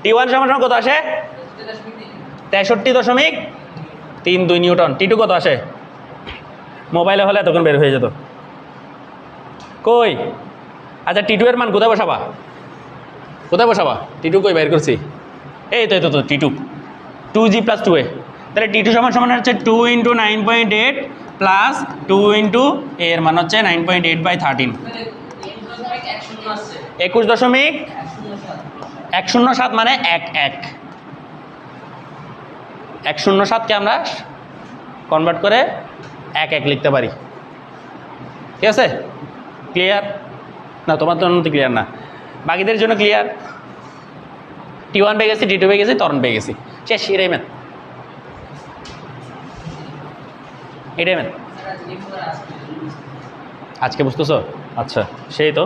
T1 সমান কত আসে? 63.32 নিউটন। T2 কত আসে? মোবাইলে হলে এতক্ষণ বের হয়ে যেত। কই? আচ্ছা T2 এর মান কোথায় বসাবা? T2 কই বের করছি? এই তো T2 2G + 2A। তাহলে T2 সমান হচ্ছে 2 × 9.8 প্লাস 2 × এর মান হচ্ছে 9.8/13, 21.107 মানে 107কে আমরা কনভার্ট করে 1 লিখতে পারি, ঠিক আছে? ক্লিয়ার না? তোমার জন্য তো ক্লিয়ার না, বাকিদের জন্য ক্লিয়ার। T1 পেয়ে গেছি, T2 পেয়ে গেছি, ত্বরণ পেয়ে গেছি, শেষ। এটাই ম্যাথ। আজকে বুঝতেছো? আচ্ছা সেই তো,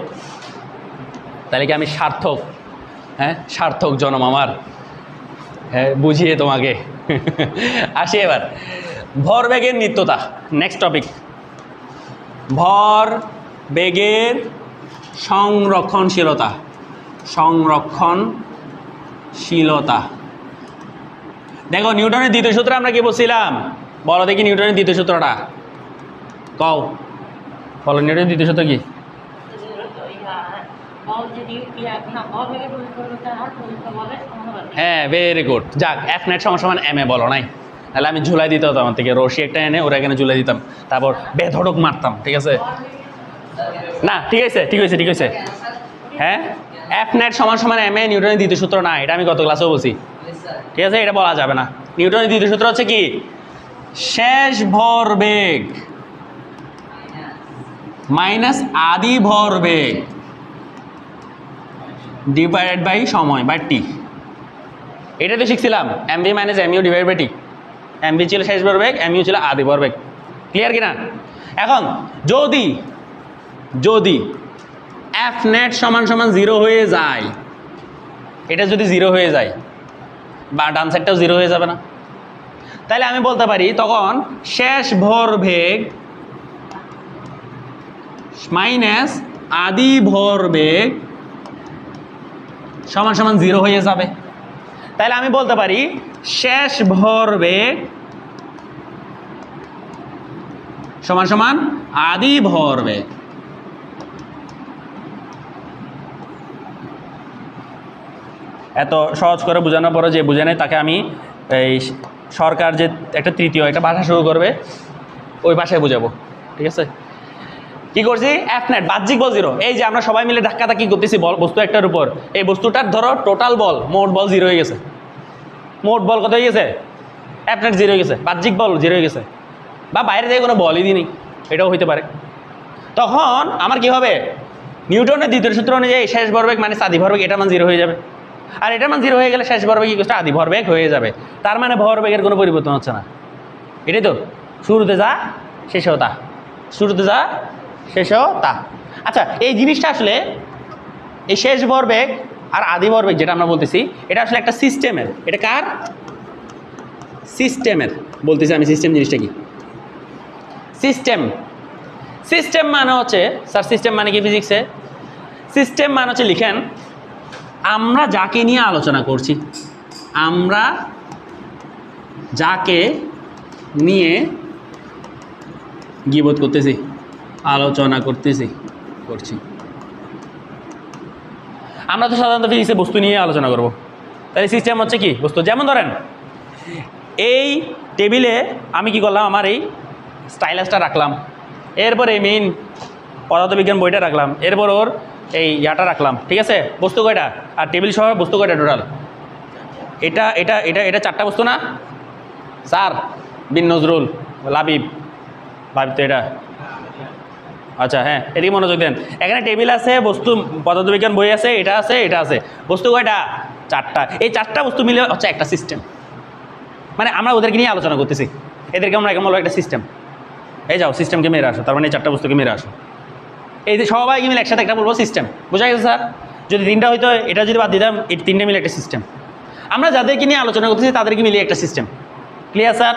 তাহলে কি আমি সার্থক? হ্যাঁ সার্থক জনম আমার, হ্যাঁ বুঝিয়ে তোমাকে। আসি এবার ভরবেগের নিত্যতা, নেক্সট টপিক। ভরবেগের সংরক্ষণশীলতা। দেখো নিউটনের দ্বিতীয় সূত্র আমরা কি বলছিলাম? বলো দেখি নিউটনের দ্বিতীয় সূত্রটা কও, বলো নিউটনের দ্বিতীয় সূত্র কি? হ্যাঁ ভেরি গুড। যাক, F net = ma বলো নাই, তাহলে আমি ঝুলাই দিতে হতো আমার থেকে, রশি একটা এনে ওরা এখানে ঝুলাই দিতাম, তারপর বেধড়ক মারতাম, ঠিক আছে? না ঠিক আছে। হ্যাঁ F net = ma নিউটনের দ্বিতীয় সূত্র না, এটা আমি গত ক্লাসেও বলছি, ঠিক আছে? এটা বলা যাবে না। নিউটনের দ্বিতীয় সূত্র হচ্ছে কি? শেষ ভরবেগ মাইনাস আদি ভরবেগ ডিভাইডেড বাই সময় বা টি। এটা তো শিখছিলাম mv - mu / t, এমভি ছিল শেষ ভরবেগ, এমইউ ছিল আদি ভরবেগ। ক্লিয়ার কিনা? এখন যদি যদি এফ নেট সমান সমান 0 হয়ে যায়, এটা যদি 0 হয়ে যায় বা ডান সাইডটাও 0 হয়ে যাবে না, তাহলে আমি বলতে পারি তখন শেষ ভরবেগ মাইনাস আদি ভরবেগ সমান সমান 0 হয়ে যাবে। তাহলে আমি বলতে পারি শেষ ভরবেগ সমান সমান আদি ভরবেগ। এত সহজ করে বোঝানোর পরে যে বুঝে নেয় তাকে আমি এই সরকার যে একটা তৃতীয় একটা ভাষা শুরু করবে ওই ভাষায় বোঝাবো। ঠিক আছে? কি করছি? এফ নেট বাহ্যিক বল 0। এই যে আমরা সবাই মিলে ধাক্কাধাক্কি করতেছি বল বস্তু একটার উপর, এই বস্তুটার ধরো টোটাল বল মোট বল 0 হয়ে গেছে। মোট বল কত হয়ে গেছে? এফ নেট 0 হয়ে গেছে, বাহ্যিক বল 0 হয়ে গেছে, বা বাইরে থেকে কোনো বলই দিইনি, এটাও হইতে পারে। তখন আমার কি হবে? নিউটনের দ্বিতীয় সূত্র অনুযায়ী শেষ ভরবেগ মানে আদি ভরবেগ, এটার মান 0 হয়ে যাবে। আর এটার মান 0 হয়ে গেলে শেষ ভরবেগ কি করছে? আদি ভরবেগ হয়ে যাবে। তার মানে ভরবেগের কোনো পরিবর্তন হচ্ছে না। এটাই তো, শুরুতে যা শেষেও তা, শুরুতে যা শেষেও তা। আচ্ছা, এই জিনিসটা আসলে এই শেষ ভরবেগ আর আদি ভরবেগ যেটা আমরা বলতেছি, এটা আসলে একটা সিস্টেমের। এটা কার? সিস্টেমের বলতেছি আমি। সিস্টেম জিনিসটা কি? সিস্টেম, সিস্টেম মানে হচ্ছে, স্যার সিস্টেম মানে কি ফিজিক্সে? সিস্টেম মানে হচ্ছে, লিখেন, আমরা যাকে নিয়ে আলোচনা করছি, আমরা যাকে নিয়ে গীবত করতেছি, আলোচনা করছি, আমরা তো সাধারণত ফিজিক্সে বস্তু নিয়ে আলোচনা করব। তাহলে সিস্টেম হচ্ছে কি? বস্তু। যেমন ধরেন এই টেবিলে আমি কি করলাম, আমার এই স্টাইলাসটা রাখলাম, এরপর এই মেইন পদার্থবিজ্ঞান বইটা রাখলাম, এরপর ওর এই ইয়াটা রাখলাম। ঠিক আছে? বস্তু কয়টা? আর টেবিল সহ বস্তু কয়টা টোটাল? এটা এটা এটা এটা 4টা বস্তু না স্যার? বিন নজরুল, লাবিব, লাবিব তো এটা। আচ্ছা হ্যাঁ, এদিকে মনোযোগ দেন। এখানে টেবিল আছে, বস্তু পদার্থবিজ্ঞান বই আছে, এটা আছে, এটা আছে। বস্তু কয়টা? 4টা। এই 4টা বস্তু মিলে হচ্ছে একটা সিস্টেম। মানে আমরা ওদেরকে নিয়ে আলোচনা করতেছি, এদেরকে আমরা কেমন একটা সিস্টেম। এই যাও সিস্টেমকে মেরে আসো, তার মানে এই 4টা বস্তুকে মেরে আসো। এই যে সবাই মিলে একসাথে একটা বলবো সিস্টেম। বোঝা গেছে স্যার? যদি 3টা হয়তো, এটা যদি বাদ দিতাম, এই 3টে মিলে একটা সিস্টেম। আমরা যাদেরকে নিয়ে আলোচনা করতেছি তাদেরকে মিলিয়ে একটা সিস্টেম। Clear sir?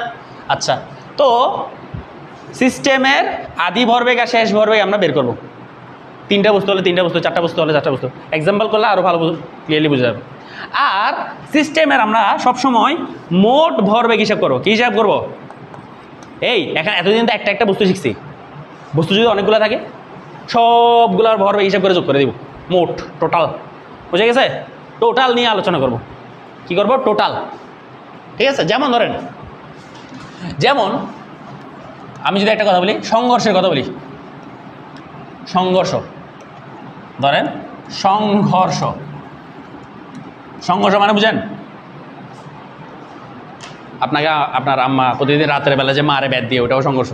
আচ্ছা, তো সিস্টেমের আদি ভরবেগ আর শেষ ভরবেগ আমরা বের করবো। 3টা বস্তু হলে 3টা বস্তু, 4টা বস্তু হলে 4টা বস্তু। এক্সাম্পল করলে আরও ভালো ক্লিয়ারলি বোঝা যাবে। আর সিস্টেমের আমরা সবসময় মোট ভরবেগ হিসাব করবো। কী হিসাব করবো? এই এখানে এতদিন তো একটা একটা বস্তু শিখছি, বস্তু যদি অনেকগুলো থাকে সবগুলোর ভরবেগ হিসাব করে যোগ করে দিব, মোট টোটাল। বুঝে গেছে? টোটাল নিয়ে আলোচনা করব। কি করব? টোটাল। ঠিক আছে? যেমন ধরেন, যেমন আমি যদি একটা কথা বলি, সংঘর্ষের কথা বলি, সংঘর্ষ ধরেন, সংঘর্ষ, সংঘর্ষ মানে বুঝেন? আপনাকে আপনার আম্মা প্রতিদিন রাতের বেলা যে মারে ব্যাট দিয়ে, ওটাও সংঘর্ষ।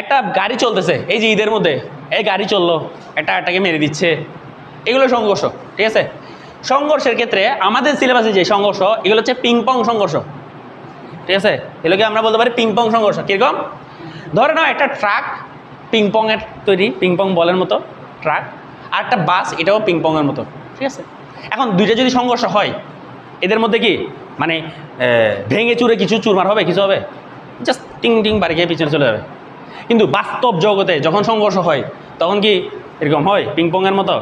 একটা গাড়ি চলতেছে, এই যে ঈদের মধ্যে এই গাড়ি চললো, একটাকে মেরে দিচ্ছে, এগুলো সংঘর্ষ। ঠিক আছে? সংঘর্ষের ক্ষেত্রে আমাদের সিলেবাসে যে সংঘর্ষ, এগুলো হচ্ছে পিংপং সংঘর্ষ। ঠিক আছে? এগুলোকে আমরা বলতে পারি পিংপং সংঘর্ষ। কীরকম? ধরে নাও একটা ট্রাক পিংপংয়ের তৈরি, পিংপং বলের মতো ট্রাক, আর একটা বাস, এটাও পিংপংয়ের মতো। ঠিক আছে? এখন দুইটা যদি সংঘর্ষ হয়, এদের মধ্যে কি মানে ভেঙে চুরে কিছু চুরমার হবে? কিছু হবে? জাস্ট টিং টিং বাড়ি গিয়ে পিছনে চলে যাবে। কিন্তু বাস্তব জগতে যখন সংঘর্ষ হয় তখন কি এরকম হয়? পিংপংয়ের মতো?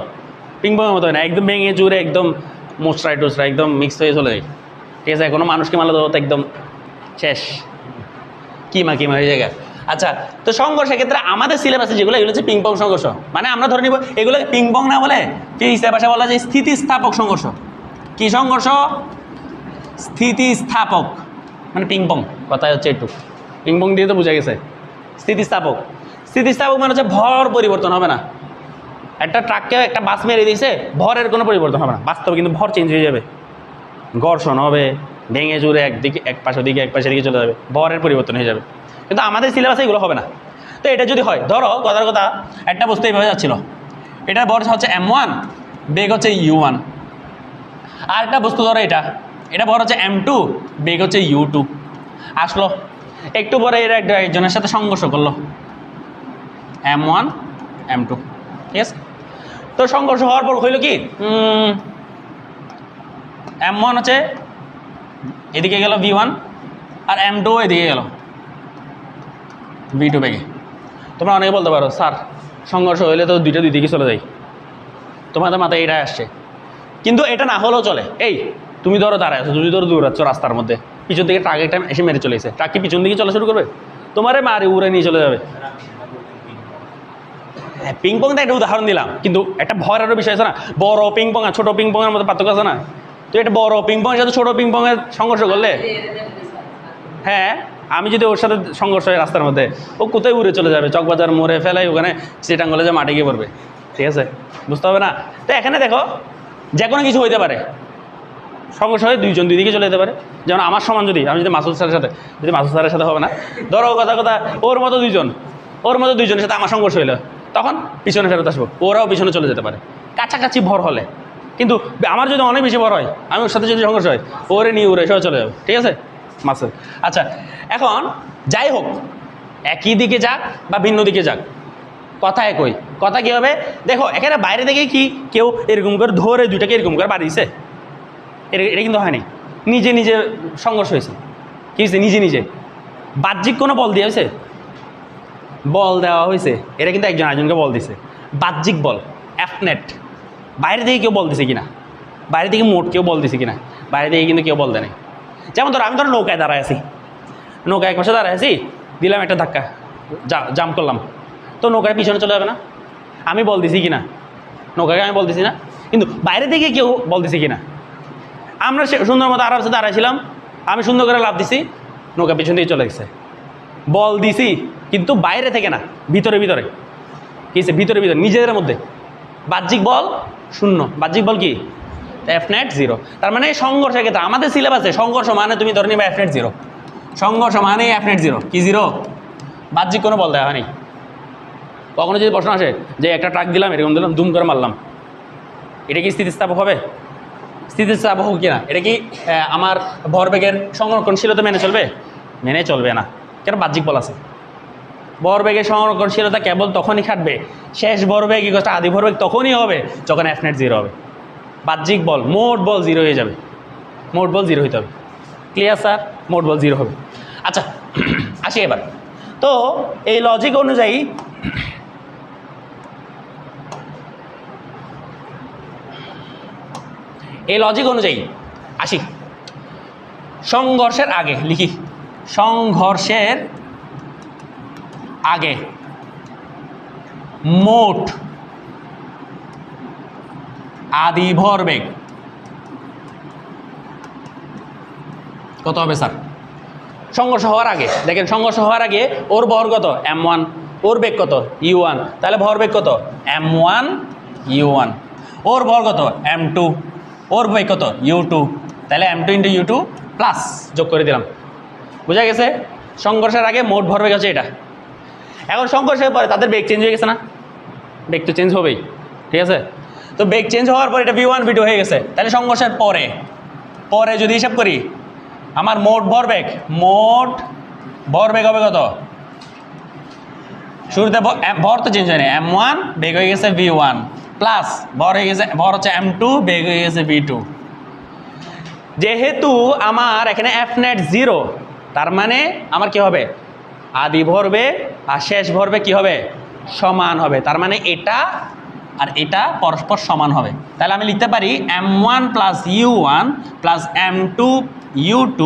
পিংপংয়ের মতো হয় না, একদম ভেঙে চুরে একদম মোচড়াই টোচড়াই একদম মিক্স হয়ে চলে যায়। ঠিক আছে? কোনো মানুষকে মারলে তো একদম শেষ, কিমা হয়ে যায়। আচ্ছা, তো সংঘর্ষের ক্ষেত্রে আমাদের সিলেবাসে যেগুলো, এগুলো হচ্ছে পিংপং সংঘর্ষ। মানে আমরা ধরে নিব এগুলো পিংপং না বলে কি সিলেবাসে বলা যায় স্থিতিস্থাপক সংঘর্ষ। কি সংঘর্ষ? স্থিতিস্থাপক। মানে পিংপং কথাই হচ্ছে একটু, পিংপং দিয়ে তো বোঝা গেছে। স্থিতিস্থাপক, স্থিতিস্থাপক মানে হচ্ছে ভর পরিবর্তন হবে না। একটা ট্রাককে একটা বাস মেরে দিয়েছে, ভরের কোনো পরিবর্তন হবে না বাস্তবে, কিন্তু ভর চেঞ্জ হয়ে যাবে, ঘর্ষণ হবে, ভেঙে চুরে একদিকে এক পাশের দিকে এক পাশের দিকে চলে যাবে, ভরের পরিবর্তন হয়ে যাবে। কিন্তু আমাদের সিলেবাসে এগুলো হবে না। তো এটা যদি হয়, ধরো কথার কথা একটা বস্তু এইভাবে যাচ্ছিল, এটার ভর হচ্ছে m1, বেগ হচ্ছে u1। আর একটা বস্তু ধরো এটা ভর হচ্ছে m2, বেগ হচ্ছে u2। আসলো, একটু পরে এরা একজনের সাথে সংঘর্ষ করলো, M1 M2, ঠিক আছে। তো সংঘর্ষ হওয়ার পর হইল কি, M1 হচ্ছে এদিকে গেল V1 আর M2 এদিকে গেল V2 বেগে। তোমরা অনেকে বলতে পারো স্যার সংঘর্ষ হইলে তো দুই দিকে চলে যায়, তোমাদের মাথায় এটাই আসছে, কিন্তু এটা না হলেও চলে। এই তুমি ধরো দাঁড়ায় আছো, তুমি ধরো দৌড়াচ্ছ রাস্তার মধ্যে, পিছন থেকে ট্রাক একটা এসে মেরে চলে এসে, ট্রাক কি পিছন দিকে চলা শুরু করবে? তোমারে মারে উড়ে নিয়ে চলে যাবে। হ্যাঁ, পিং পং একটা উদাহরণ দিলাম, কিন্তু একটা ভয়েরও বিষয় আছে না, বড় পিং পং আর ছোটো পিং পংয়ের মধ্যে পার্থক্য আছে না। তো এটা বড় পিং পংয়ের সাথে ছোটো পিং পংয়ের সংঘর্ষ করলে, হ্যাঁ আমি যদি ওর সাথে সংঘর্ষ হয় রাস্তার মধ্যে, ও কোথায় উড়ে চলে যাবে, চকবাজার মোড়ে ফেলাই ওখানে চিটাঙ্গলে যে মাঠে গিয়ে পড়বে, ঠিক আছে, বুঝতে হবে না। তো এখানে দেখো যে কোনো কিছু হইতে পারে, সংঘর্ষ হয়ে দুইজন দুই দিকে চলে যেতে পারে। যেমন আমার সমান যদি আমি যদি মাসুদ স্যারের সাথে হবে না, ধরো কথা ওর মতো দুইজনের সাথে আমার সংঘর্ষ হইলো, তখন পিছনে ফেরত আসবো, ওরাও পিছনে চলে যেতে পারে কাছাকাছি ভর হলে। কিন্তু আমার যদি অনেক বেশি ভর হয়, আমি ওর সাথে যদি সংঘর্ষ হয়, ওরে নিয়ে উড়ে সব চলে যাবে, ঠিক আছে মাসুদ। আচ্ছা এখন যাই হোক, একই দিকে যাক বা ভিন্ন দিকে যাক, কথা একই। কথা কী হবে দেখো, এখানে বাইরে থেকে কি কেউ এরকম করে ধরে দুইটাকে এরকম করে বাড়িয়েছে, এটা কিন্তু হয়নি, নিজে নিজে সংঘর্ষ হয়েছে। কী হয়েছে? নিজে বাহ্যিক কোনো বল দেওয়া হয়েছে? বল দেওয়া হয়েছে, এটা কিন্তু একজন আরেকজনকে বল দিছে, বাহ্যিক বল, অ্যাফনেট। বাইরে থেকে কেউ বল দিছে কিনা, বাইরে থেকে মোট কেউ বল দিছে কিনা, বাইরে থেকে কিন্তু কেউ বল দেয় নাই। যেমন ধরো আমি নৌকায় দাঁড়ায় আছি, নৌকায় এক পাশে দাঁড়ায় আছি, দিলাম একটা ধাক্কা, জাম্প করলাম, তো নৌকায় পিছনে চলে যাবে না? আমি বল দিছি কিনা, নৌকাকে আমি বল দিছি না, কিন্তু বাইরে থেকে কেউ বল দিছে কিনা। আমরা সুন্দর মতো আরামসে দাঁড়াইছিলাম, আমি সুন্দর করে লাফ দিছি, নৌকা পিছন দিয়ে চলে গেছে, বল দিছি কিন্তু বাইরে থেকে না, ভিতরে কী ভিতরে নিজেদের মধ্যে। বাহ্যিক বল শূন্য, বাহ্যিক বল কি F net 0। তার মানে সংঘর্ষের ক্ষেত্রে আমাদের সিলেবাসে সংঘর্ষ মানে তুমি ধরে নিবে F net 0, সংঘর্ষ মানে F net 0 কি 0, বাহ্যিক কোনো বল দেওয়া হয়নি। কখনো যদি প্রশ্ন আসে যে একটা ট্রাক দিলাম, এরকম দিলাম, দুম করে মারলাম, এটা কি স্থিতিস্থাপক হবে? স্থিতিস্থাপক কি না? এটা কি আমার ভরবেগের সংরক্ষণশীলতা মেনে চলবে না, কেন? বাহ্যিক বল আছে। ভরবেগের সংরক্ষণশীলতা কেবল তখনই খাটবে, শেষ ভরবেগ আদি ভরবেগ তখনই হবে যখন F net 0 হবে। বাহ্যিক বল, মোট বল 0 হয়ে যাবে, মোট বল 0 হইতে হবে। Clear sir? মোট বল 0 হবে। আচ্ছা আসি এবার, তো এই লজিক অনুযায়ী আসি, সংঘর্ষের আগে লিখি, সংঘর্ষের আগে মোট আদি ভরবেগ কত হবে স্যার? সংঘর্ষ হওয়ার আগে দেখেন, সংঘর্ষ হওয়ার আগে ওর ভর কত M1, ওর বেগ কত U1, তাহলে ভরবেগ কত M1 U1, ওর ভর কত M2, ওর বেগ কত U2, তাহলে M2 × U2 প্লাস যোগ করে দিলাম। বুঝা গেছে? সংঘর্ষের আগে মোট ভরবেগ হচ্ছে এটা। এখন সংঘর্ষের পরে তাদের বেগ চেঞ্জ হয়ে গেছে না? বেগ তো চেঞ্জ হবেই, ঠিক আছে। তো বেগ চেঞ্জ হওয়ার পর এটা V1 V2 হয়ে গেছে, তাহলে সংঘর্ষের পরে যদি হিসাব করি, আমার মোট ভরবেগ হবে কত? শুরুতে ভর তো চেঞ্জ হয়নি, M1 বেগ হয়ে গেছে V1 প্লাস ভর হচ্ছে M2 বেগ হয়ে গেছে V2। যেহেতু আমার এখানে F net 0, তার মানে আমার কি হবে? আদি ভরবেগ আর শেষ ভরবেগ কি হবে? সমান হবে। তার মানে এটা আর এটা পরস্পর সমান হবে। তাহলে আমি লিখতে পারি M1 plus U1 plus M2 U2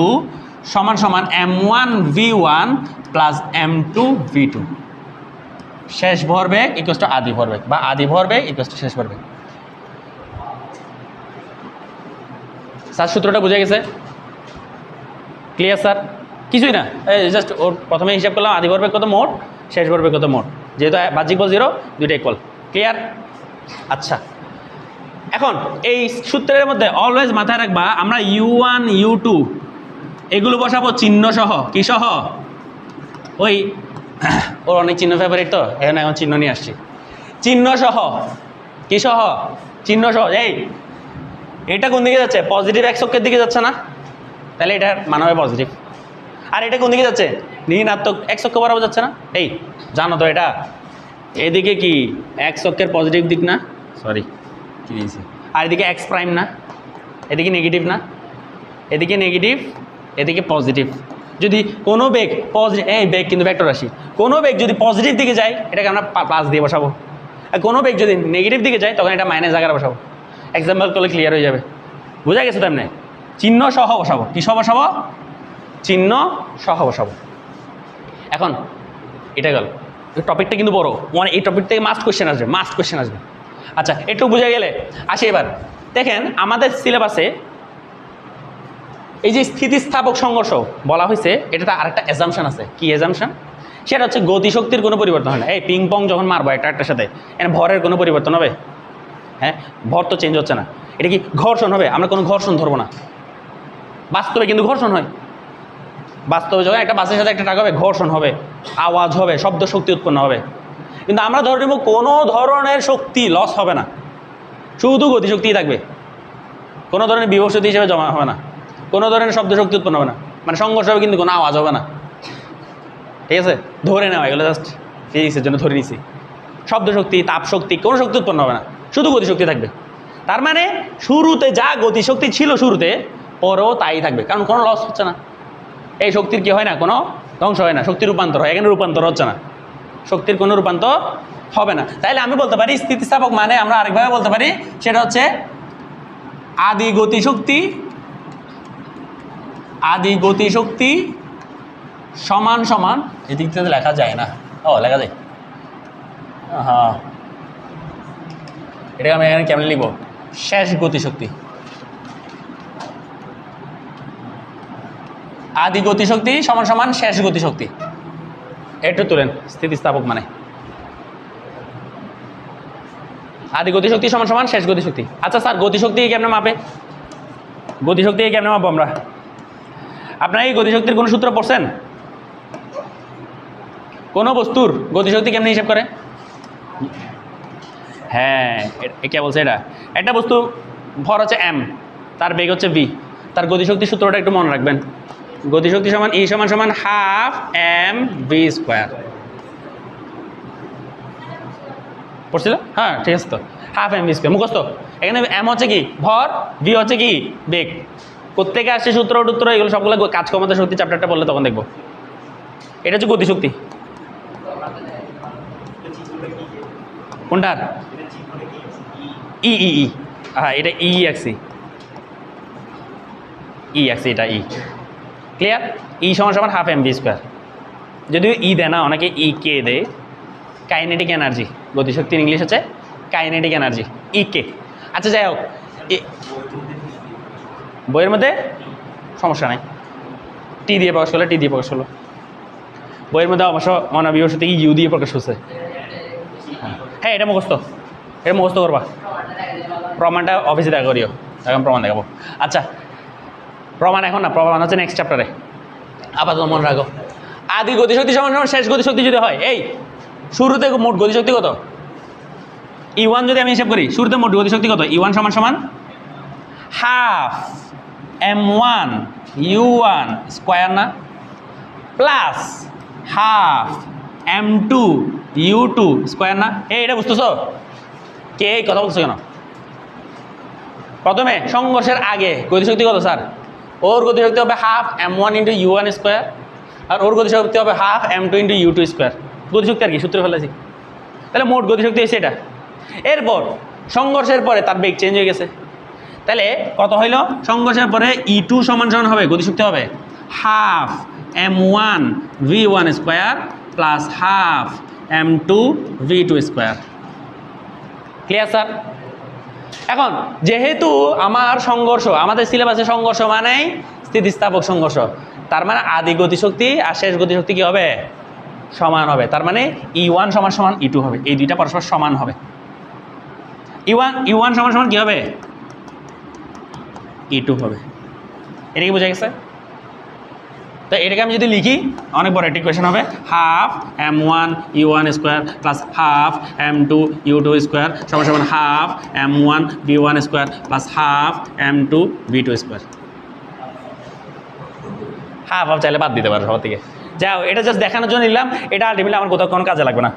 সমান সমান M1 V1 plus M2 V2। শেষ ভরবেগ ইকুয়াল টু আদি ভরবেগ, বা আদি ভরবেগ ইকুয়াল টু শেষ ভরবেগ। স্যার সূত্রটা বুঝে গেছে? Clear sir? কিছুই না, এই জাস্ট ওর প্রথমে হিসাব করলাম আদি ভরবেগ কত মোট, শেষ ভরবেগ কত মোট, যেহেতু বাহ্যিক বল 0, দুইটা ইকুয়াল। ক্লিয়ার? আচ্ছা এখন এই সূত্রের মধ্যে অলওয়েজ মাথায় রাখবা, আমরা U1 U2 এগুলো বসাবো চিহ্ন সহ। কি সহ? ওই ওর অনেক চিহ্ন ফেভারিট, তো এখন চিহ্ন নিয়ে আসছি, চিহ্ন সহ। কি সহ? চিহ্ন সহ। এই এটা কোন দিকে যাচ্ছে? পজিটিভ এক্স অক্ষের দিকে যাচ্ছে না? তাহলে এটার মান হবে পজিটিভ। আর এটা কোন দিকে যাচ্ছে? ঋণাত্মক x অক্ষ বরাবর যাচ্ছে না? এই জানো তো এটা, এদিকে কি x অক্ষের পজিটিভ দিক না? সরি কি দিয়েছি, আর এদিকে x প্রাইম না, এদিকে নেগেটিভ না, এদিকে নেগেটিভ এদিকে পজিটিভ। যদি কোনো বেগ পজিটিভ, এই বেগ কিন্তু ভেক্টর রাশি, কোনো বেগ যদি পজিটিভ দিকে যায় এটাকে আমরা প্লাস দিয়ে বসাবো, আর কোনো বেগ যদি নেগেটিভ দিকে যায় তখন এটা মাইনাস আকারে বসাবো। এক্সাম্পল করলে ক্লিয়ার হয়ে যাবে, বোঝা গেছে? তেমনি চিহ্ন সহ বসাবো। কী সহ বসাবো? চিহ্ন সহ বসাবো। এখন এটা গেল, টপিকটা কিন্তু বড়, মানে এই টপিক থেকে মাস্ট কোশ্চেন আসবে, মাস্ট কোশ্চেন আসবে। আচ্ছা একটু বোঝা গেলে আসি এবার দেখেন আমাদের সিলেবাসে এই যে স্থিতিস্থাপক সংঘর্ষ বলা হয়েছে, এটাতে আরেকটা অ্যাজাম্পশন আছে। কি অ্যাজাম্পশন? সেটা হচ্ছে গতিশক্তির কোনো পরিবর্তন হয় না। এই পিং পং যখন মারবো একটার সাথে, এর ভরের কোনো পরিবর্তন হবে? হ্যাঁ, ভর তো চেঞ্জ হচ্ছে না। এটা কি ঘর্ষণ হবে? আমরা কোনো ঘর্ষণ ধরবো না। বাস্তবে কিন্তু ঘর্ষণ হয়, বাস্তবে যখন একটা বাসের সাথে একটা ট্রাক হবে ঘর্ষণ হবে, আওয়াজ হবে, শব্দ শক্তি উৎপন্ন হবে। কিন্তু আমরা ধরে নেব কোনো ধরনের শক্তি লস হবে না, শুধু গতিশক্তিই থাকবে, কোনো ধরনের বিভব শক্তি হিসেবে জমা হবে না, কোনো ধরনের শব্দ শক্তি উৎপন্ন হবে না, মানে সংঘর্ষ হবে কিন্তু কোনো আওয়াজ হবে না। ঠিক আছে, ধরে নেওয়া, এগুলো জাস্ট ফিজিক্সের জন্য ধরে নিছি। শব্দ শক্তি, তাপ শক্তি, কোনো শক্তি উৎপন্ন হবে না, শুধু গতিশক্তি থাকবে। তার মানে শুরুতে যা গতিশক্তি ছিল শুরুতে, পরেও তাই থাকবে, কারণ কোনো লস হচ্ছে না। এই শক্তির কি হয় না, কোনো ধ্বংস হয় না, শক্তির রূপান্তর হয়। এখানে রূপান্তর হচ্ছে না, শক্তির কোনো রূপান্তর হবে না। তাইলে আমি বলতে পারি স্থিতিস্থাপক মানে আমরা আরেকভাবে বলতে পারি, সেটা হচ্ছে আদি গতিশক্তি, আদি গতিশক্তি সমান সমান, এদিক থেকে লেখা যায় না, ও লেখা যায়, হ্যাঁ এটাকে আমি এখানে কেমন লিখব, শেষ গতিশক্তি। আদি গতিশক্তি সমান সমান শেষ গতিশক্তি, একটু তুলেন। স্থিতিস্থাপক মানে আদি গতিশক্তি সমান সমান শেষ গতিশক্তি। আচ্ছা স্যার গতিশক্তি কেমনে মাপে? গতিশক্তি কেমনে মাপবো আমরা? আপনারা এই গতিশক্তির কোনো সূত্র পড়ছেন? কোনো বস্তুর গতিশক্তি কেমনে হিসাব করে? হ্যাঁ কে বলছে এটা? একটা বস্তু ভর হচ্ছে m, তার বেগ হচ্ছে v, তার গতিশক্তির সূত্রটা একটু মনে রাখবেন। গতিশক্তি সমান E সমান সমান হাফ mv স্কোয়ার। পড়ছিল? হ্যাঁ ঠিক আছে, তো হাফ mv স্কোয়ার মুখস্থ। এখানে m হচ্ছে কি ভর, v হচ্ছে কি বেগ। কোত্থেকে আসছে সূত্র টুত্র এগুলো সবগুলো কাজ ক্ষমতা শক্তি চ্যাপ্টারটা বললে তখন দেখবো। এটা হচ্ছে গতিশক্তি। কোনটার? ই ই ই, হ্যাঁ এটা ই আঁকছি, ই আঁকছি, এটা ই। ক্লিয়ার? ই সমান সমান হাফ mv স্কোয়ার। যদিও ই দেয় না, অনেকে ই কে দেয়। কাইনেটিক এনার্জি, গতিশক্তির ইংলিশ হচ্ছে কাইনেটিক এনার্জি, ই কে। আচ্ছা যাই হোক, বইয়ের মধ্যে সমস্যা নাই, টি দিয়ে প্রকাশ করলে টি দিয়ে প্রকাশ করলো। বইয়ের মধ্যে অবশ্য মানবীয় সাথে ইউ দিয়ে প্রকাশ হচ্ছে। হ্যাঁ এটা মুখস্থ, এটা মুখস্থ করবা। প্রমাণটা অফিসে দেখা করিও, এখন প্রমাণ দেখাবো। আচ্ছা প্রমাণ এখন না, প্রমাণ হচ্ছে নেক্সট চ্যাপ্টারে, আপাতত মনে রাখো। আদি গতিশক্তি সমান সমান শেষ গতিশক্তি যদি হয়, এই শুরুতে মোট গতিশক্তি কত? E1 যদি আমি হিসাব করি, শুরুতে মোট গতিশক্তি কত? E1 সমান সমান হাফ m1 u1 স্কোয়ার না, plus half m2 u2 square না। এটা বুঝতেছো? কে এই কথা বলছো কেন? প্রথমে সংঘর্ষের আগে গতিশক্তি কত স্যার? ওর গতিশক্তি হবে half m1 into u1 square, আর ওর গতিশক্তি হবে half m2 into u2 square. গতিশক্তি আর কি সূত্র ফেলেছি, তাহলে মোট গতিশক্তি হয়েছে এটা। এরপর সংঘর্ষের পরে তার বেগ চেঞ্জ হয়ে গেছে, তাহলে কত হইল? সংঘর্ষের পরে E2 সমান সমান হবে, গতিশক্তি হবে half m1 v1 square plus half m2 v2 square. Clear sir? এখন যেহেতু আমার সংঘর্ষ, আমাদের সিলেবাসে সংঘর্ষ মানেই স্থিতিস্থাপক সংঘর্ষ, তার মানে আদি গতিশক্তি আর শেষ গতিশক্তি কি হবে? সমান হবে। তার মানে E1 সমান সমান E2 হবে, এই দুইটা পরস্পর সমান হবে। E1 সমান সমান কি হবে? E2 হবে। এটা কি বোঝা গেছে? তো এটাকে আমি যদি লিখি অনেক বড় একটা ইকুয়েশন হবে, half m1 u1 square plus half m2 u2 square সমান সমান half m1 v1 square plus half m2 v2 square. Half half চাইলে বাদ দিতে পারো সবার থেকে। যাও, এটা জাস্ট দেখানোর জন্য নিলাম, এটা আলটিমেটলি আমার কোথাও কোনো কাজে লাগবে না।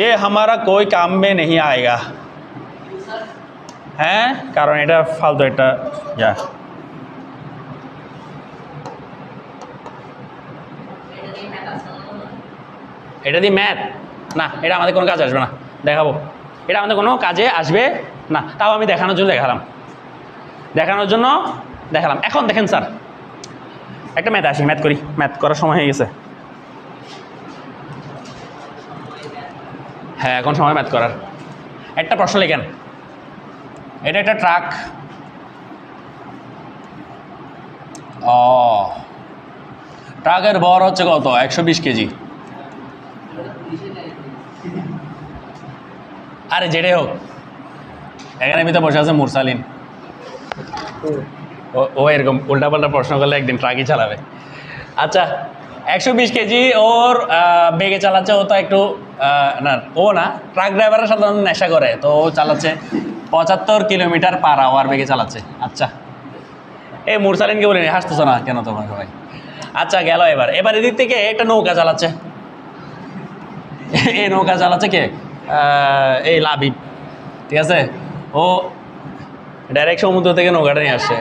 ये हमारा कोई काम में नहीं आएगा। হ্যাঁ, কারণ এটা ফালতু একটা যা এটা দিয়ে ম্যাথ না, এটা আমাদের কোনো কাজে আসবে না, দেখাবো। এটা আমাদের কোনো কাজে আসবে না, তাও আমি দেখানোর জন্য দেখালাম। এখন দেখেন স্যার, একটা ম্যাথ আসি, ম্যাথ করি, ম্যাথ করার সময় হয়ে গেছে। হ্যাঁ, এখন সময় ম্যাথ করার। একটা প্রশ্ন লেখেন, এটা একটা ট্রাক, ট্রাকের ভর হচ্ছে কত? 120 কেজি। আরে যেটাই হোক, এখানে ভিতরে বসে আছে মুরসালিন, ও এরকম উল্টাপাল্টা প্রশ্ন করলে একদিন ট্রাকই চালাবে। আচ্ছা, 120 কেজি ওর বেগে চালাচ্ছে, ও তো একটু না, ও না, ট্রাক ড্রাইভাররা সাধারণত নেশা করে, তো ও চালাচ্ছে 75 কিলোমিটার পার আওয়ার বেগে চালাচ্ছে। আচ্ছা, এই মুরসালিনকে বলিনি, হাসতেছো না কেন তোমার সবাই? আচ্ছা, গেল। এবার এদিক থেকে একটা নৌকা চালাচ্ছে, এই নৌকা চালাচ্ছে কে? এই লাবিব, ঠিক আছে? ও ডাইরেক্ট সমুদ্র থেকে নৌকাটা নিয়ে আসছে,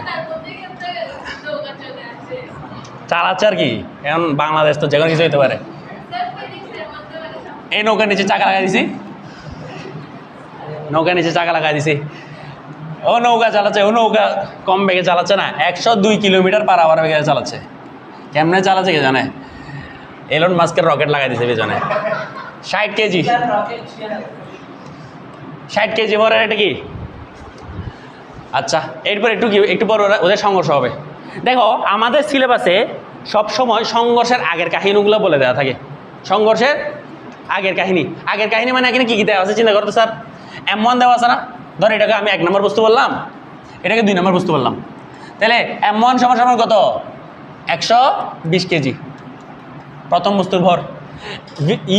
চালাচ্ছে আর কি। এখন বাংলাদেশ তো যে কোনো কিছু হতে পারে। এই নৌকার নিচে চাকা লাগাই দিছি, ও নৌকা চালাচ্ছে, ও নৌকা কম বেগে চালাচ্ছে না, 102 কিলোমিটার পার আওয়ার বেগে চালাচ্ছে। কেমনে চালাচ্ছে কে জানে? এলন মাস্কের রকেট লাগাই দিছে পেছনে। 60 কেজি, 60 কেজি ভরের এটা কি? আচ্ছা, এরপর একটু পর ওদের সংঘর্ষ হবে। দেখো, আমাদের সিলেবাসে সবসময় সংঘর্ষের আগের কাহিনীগুলো বলে দেওয়া থাকে। সংঘর্ষের আগের কাহিনী মানে এখানে কী কী দেওয়া আছে চিন্তা করতো স্যার। M1 দেওয়া আছে না? ধর এটাকে আমি 1 নম্বর বস্তু বললাম, এটাকে 2 নম্বর বস্তু বললাম, তাহলে M1 সমান কত? 120 কেজি প্রথম বস্তুর ভর।